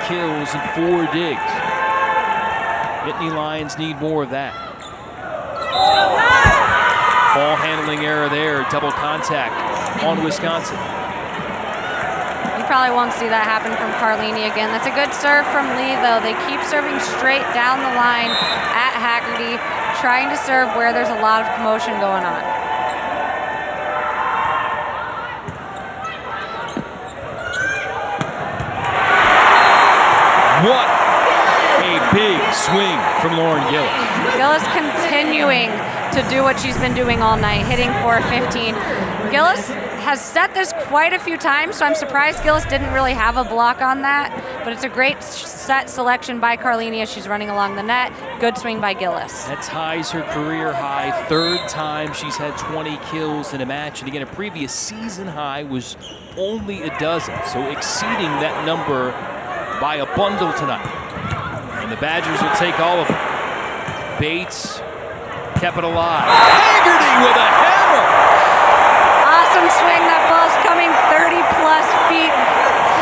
kills and 4 digs. Nittany Lions need more of that. Ball handling error there, double contact on Wisconsin. Probably won't see that happen from Carlini again. That's a good serve from Lee, though. They keep serving straight down the line at Haggerty, trying to serve where there's a lot of commotion going on. What a big swing from Lauren Gillis. Gillis continuing to do what she's been doing all night, hitting 415. Gillis has set this quite a few times, so I'm surprised Gillis didn't really have a block on that, but it's a great set selection by Carlini as she's running along the net. Good swing by Gillis. That ties her career high, 3rd time she's had 20 kills in a match, and again, a previous season high was only a dozen, so exceeding that number by a bundle tonight. And the Badgers will take all of them. Bates kept it alive. Haggerty with a hammer! Awesome swing. That ball's coming 30-plus feet.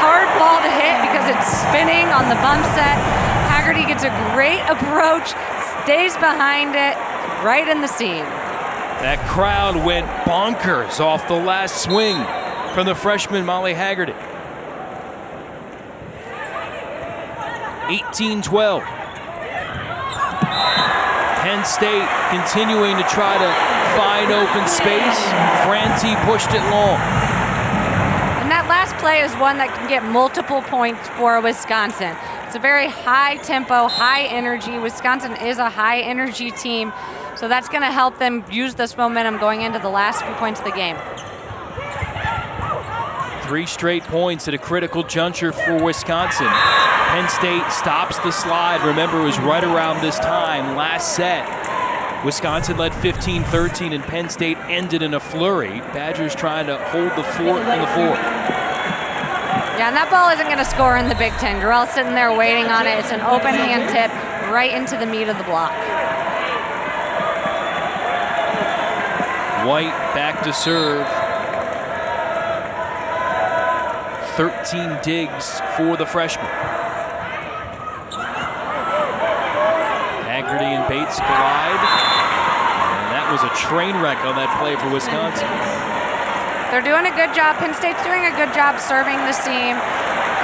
Hard ball to hit because it's spinning on the bump set. Haggerty gets a great approach, stays behind it, right in the seam. That crowd went bonkers off the last swing from the freshman Molly Haggerty. 18-12. Penn State continuing to try to find open space. Franti pushed it long. And that last play is one that can get multiple points for Wisconsin. It's a very high tempo, high energy. Wisconsin is a high energy team, so that's going to help them use this momentum going into the last few points of the game. 3 straight points at a critical juncture for Wisconsin. Penn State stops the slide. Remember, it was right around this time last set. Wisconsin led 15-13, and Penn State ended in a flurry. Badgers trying to hold the fort in the fourth. Yeah, and that ball isn't going to score in the Big Ten. Gurrell's sitting there waiting on it. It's an open hand tip right into the meat of the block. White back to serve. 13 digs for the freshman. Haggerty and Bates collide. And that was a train wreck on that play for Wisconsin. They're doing a good job. Penn State's doing a good job serving the seam.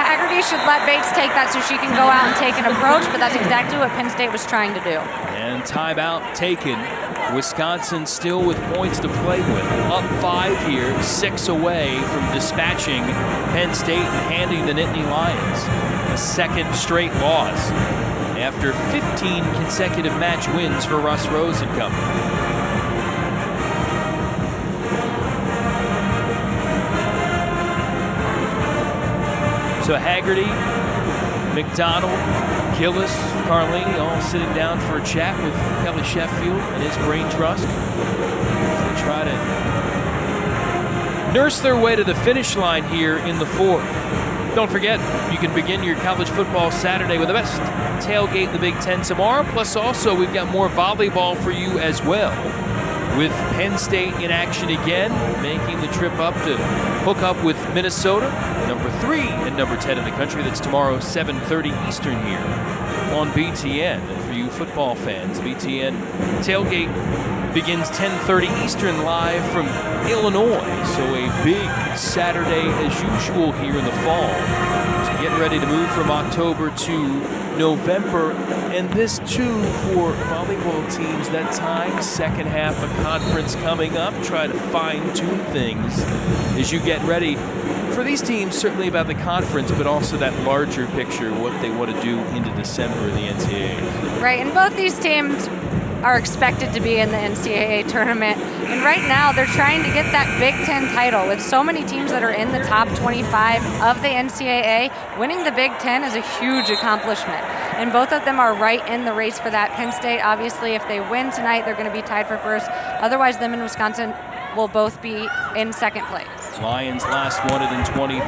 Haggerty should let Bates take that so she can go out and take an approach, but that's exactly what Penn State was trying to do. And timeout taken. Wisconsin still with points to play with. Up 5 here, 6 away from dispatching Penn State and handing the Nittany Lions a second straight loss after 15 consecutive match wins for Russ Rose and company. So Haggerty, McDonald, Gillis, Carlini all sitting down for a chat with Kelly Sheffield and his brain trust. They try to nurse their way to the finish line here in the fourth. Don't forget, you can begin your college football Saturday with the best tailgate in the Big Ten tomorrow. Plus also, we've got more volleyball for you as well. With Penn State in action again, making the trip up to hook up with Minnesota, number 3 and number 10 in the country. That's tomorrow, 7:30 Eastern here on BTN. And for you football fans, BTN tailgate begins 10:30 Eastern live from Illinois. So a big Saturday as usual here in the fall. So get ready to move from October to November, and this too for volleyball teams that time. Second half of conference coming up. Try to fine-tune things as you get ready for these teams, certainly about the conference, but also that larger picture, what they want to do into December in the NCAA. Right, and both these teams are expected to be in the NCAA tournament. And right now, they're trying to get that Big Ten title. With so many teams that are in the top 25 of the NCAA, winning the Big Ten is a huge accomplishment. And both of them are right in the race for that. Penn State, obviously, if they win tonight, they're going to be tied for first. Otherwise, them and Wisconsin will both be in second place. Lions last won it in 2013.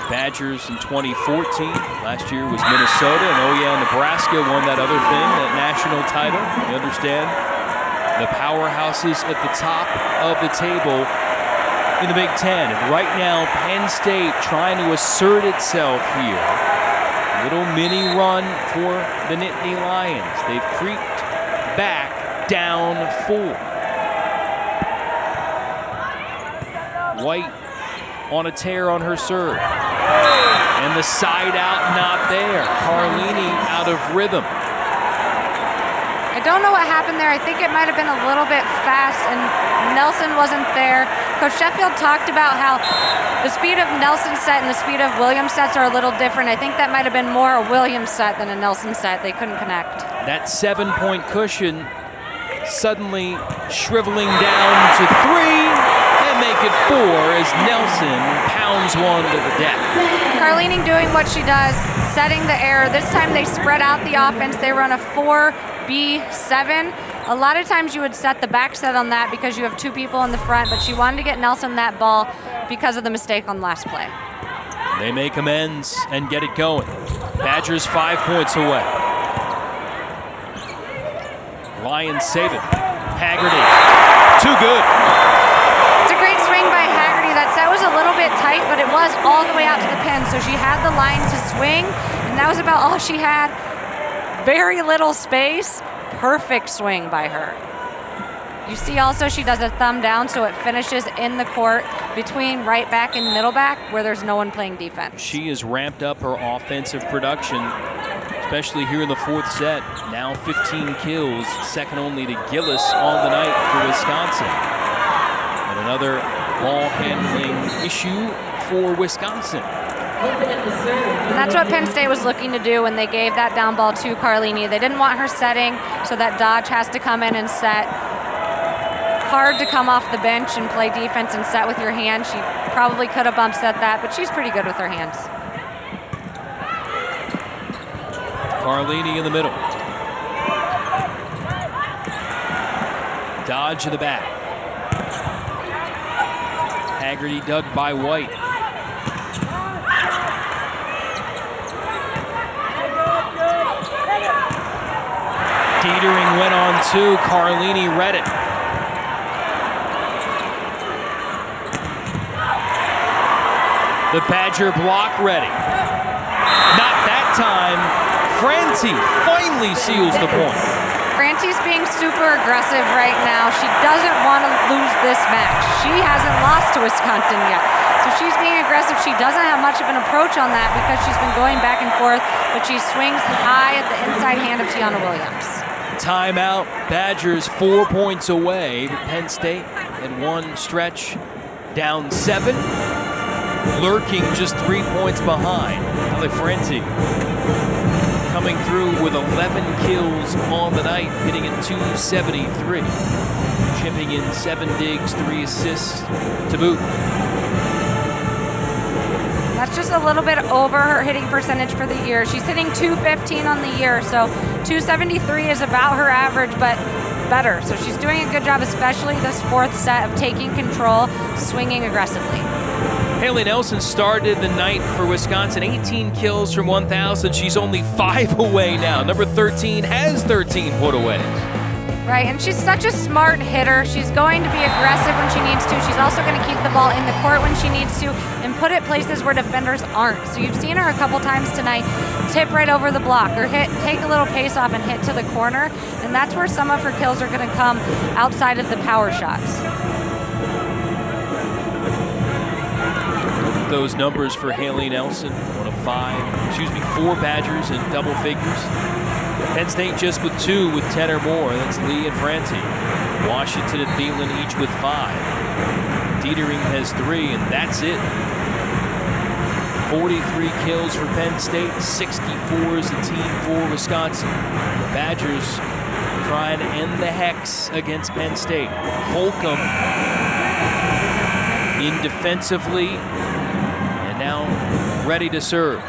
Badgers in 2014. Last year was Minnesota, and oh yeah, Nebraska won that other thing, that national title. You understand? The powerhouses at the top of the table in the Big Ten. And right now, Penn State trying to assert itself here. A little mini run for the Nittany Lions. They've creeped back down 4. White on a tear on her serve. And the side out not there. Carlini out of rhythm. I don't know what happened there. I think it might have been a little bit fast, and Nelson wasn't there. Coach Sheffield talked about how the speed of Nelson's set and the speed of Williams' sets are a little different. I think that might have been more a Williams set than a Nelson set. They couldn't connect. That 7-point cushion suddenly shriveling down to 3. Make it 4 as Nelson pounds one to the deck. Carlini doing what she does, setting the error. This time they spread out the offense. They run a 4-B-7. A lot of times you would set the back set on that because you have 2 people in the front, but she wanted to get Nelson that ball because of the mistake on the last play. They make amends and get it going. Badgers 5 points away. Lions save it. Haggerty, too good. That was a little bit tight, but it was all the way out to the pin, so she had the line to swing, and that was about all she had. Very little space. Perfect swing by her. You see also she does a thumb down, so it finishes in the court between right back and middle back where there's no one playing defense. She has ramped up her offensive production. especially here in the fourth set. Now 15 kills, second only to Gillis on the night for Wisconsin. And another ball handling issue for Wisconsin. And that's what Penn State was looking to do when they gave that down ball to Carlini. They didn't want her setting, so that Dodge has to come in and set. Hard to come off the bench and play defense and set with your hand. She probably could have bump set that, but she's pretty good with her hands. Carlini in the middle. Dodge to the back. Haggerty dug by White. Dietering went on two. Carlini read it. The Badger block ready. Not that time. Franti finally seals the point. Franti's being super aggressive right now. She doesn't want to lose this match. She hasn't lost to Wisconsin yet. So she's being aggressive. She doesn't have much of an approach on that because she's been going back and forth, but she swings high at the inside hand of Tiana Williams. Timeout. Badgers 4 points away. Penn State in one stretch down 7. Lurking just 3 points behind. Franti coming through with 11 kills on the night, hitting at 273. Chipping in 7 digs, 3 assists to boot. That's just a little bit over her hitting percentage for the year. She's hitting 215 on the year, so 273 is about her average, but better. So she's doing a good job, especially this fourth set of taking control, swinging aggressively. Haley Nelson started the night for Wisconsin, 18 kills from 1,000. She's only 5 away now. Number 13 has 13 put-aways. Right, and she's such a smart hitter. She's going to be aggressive when she needs to. She's also going to keep the ball in the court when she needs to and put it places where defenders aren't. So you've seen her a couple times tonight tip right over the block or take a little pace off and hit to the corner, and that's where some of her kills are going to come outside of the power shots. Those numbers for Haley Nelson, 4 Badgers in double figures. Penn State just with 2 with 10 or more. That's Lee and Franti. Washington and Thielen each with 5. Dietering has 3, and that's it. 43 kills for Penn State, 64 is the team for Wisconsin. The Badgers trying to end the hex against Penn State. Holcomb in defensively, and now ready to serve.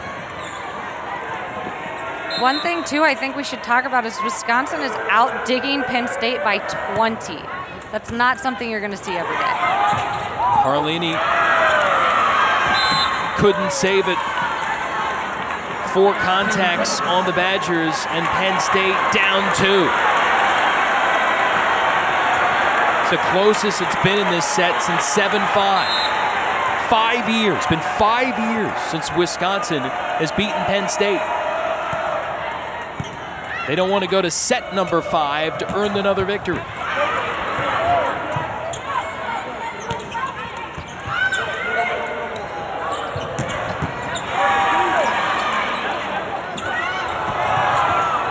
One thing, too, I think we should talk about is Wisconsin is out-digging Penn State by 20. That's not something you're going to see every day. Carlini couldn't save it. 4 contacts on the Badgers, and Penn State down 2. It's the closest it's been in this set since 7-5. 5 years. Been 5 years since Wisconsin has beaten Penn State. They don't want to go to set number 5 to earn another victory.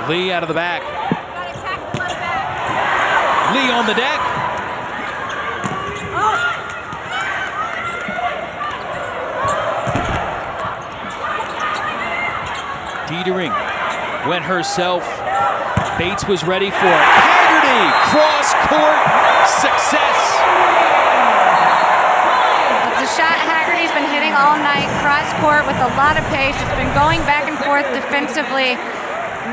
Lee out of the back. Lee on the deck. Dietering went herself. Bates was ready for it. Haggerty, cross-court success. It's a shot Haggerty's been hitting all night, cross-court with a lot of pace. It's been going back and forth defensively.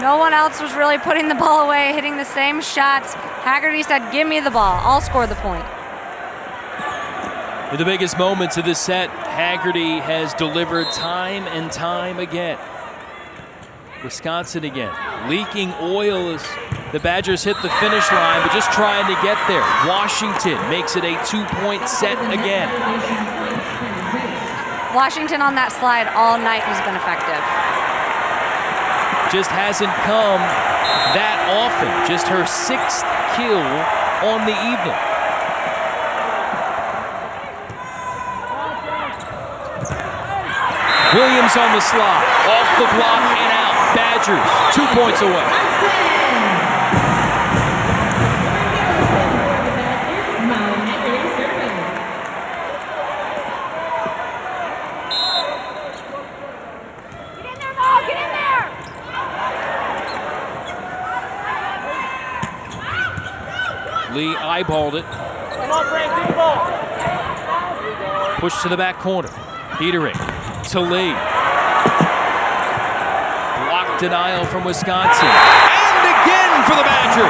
No one else was really putting the ball away, hitting the same shots. Haggerty said, give me the ball. I'll score the point. In the biggest moments of this set, Haggerty has delivered time and time again. Wisconsin again, leaking oil as the Badgers hit the finish line, but just trying to get there. Washington makes it a 2-point set again. Washington on that slide all night has been effective. Just hasn't come that often. Just her 6th kill on the evening. Williams on the slot, off the block and out. Badgers 2 points away. Lee eyeballed it. Come on, Frank, get the ball. Push to the back corner. Petering to Lee. Block denial from Wisconsin. And again for the Badgers.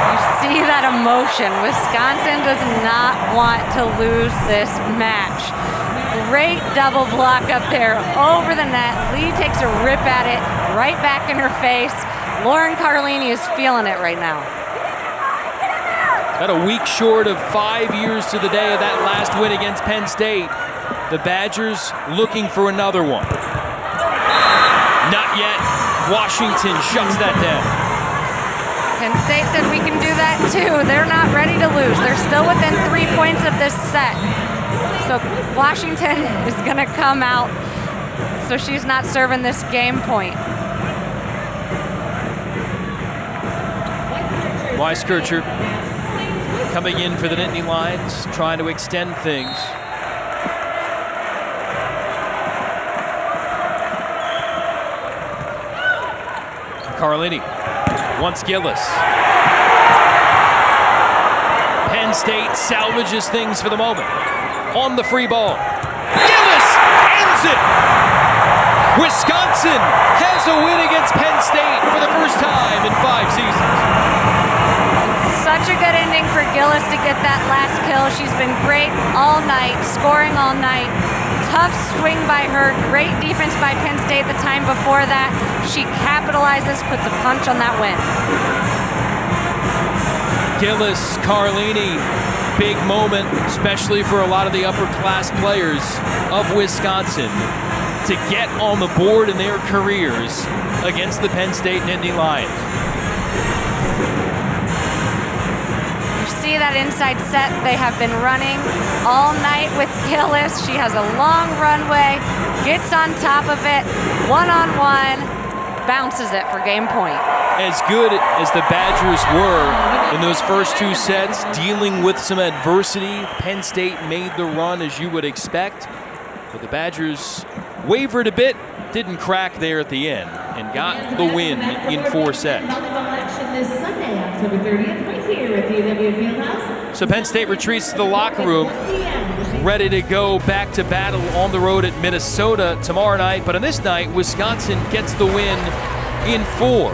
You see that emotion. Wisconsin does not want to lose this match. Great double block up there over the net. Lee takes a rip at it, right back in her face. Lauren Carlini is feeling it right now. About a week short of 5 years to the day of that last win against Penn State. The Badgers looking for another one. Not yet. Washington shuts that down. Penn State said we can do that too. They're not ready to lose. They're still within 3 points of this set. So Washington is going to come out. So she's not serving this game point. Weiskircher coming in for the Nittany Lions, trying to extend things. Carlini wants Gillis. Penn State salvages things for the moment. On the free ball. Gillis ends it! Wisconsin has a win against Penn State for the first time in 5 seasons. Such a good ending for Gillis to get that last kill. She's been great all night, scoring all night. Tough swing by her, great defense by Penn State the time before that. She capitalizes, puts a punch on that win. Gillis, Carlini, big moment, especially for a lot of the upper-class players of Wisconsin to get on the board in their careers against the Penn State Nittany Lions. See that inside set they have been running all night with Gillis. She has a long runway, gets on top of it, one-on-one, bounces it for game point. As good as the Badgers were in those first 2 sets, dealing with some adversity, Penn State made the run as you would expect, but the Badgers wavered a bit, didn't crack there at the end, and got the win in 4 sets. This Sunday, October 30th, right here at the UW Fieldhouse. So Penn State retreats to the locker room, ready to go back to battle on the road at Minnesota tomorrow night. But on this night, Wisconsin gets the win in 4.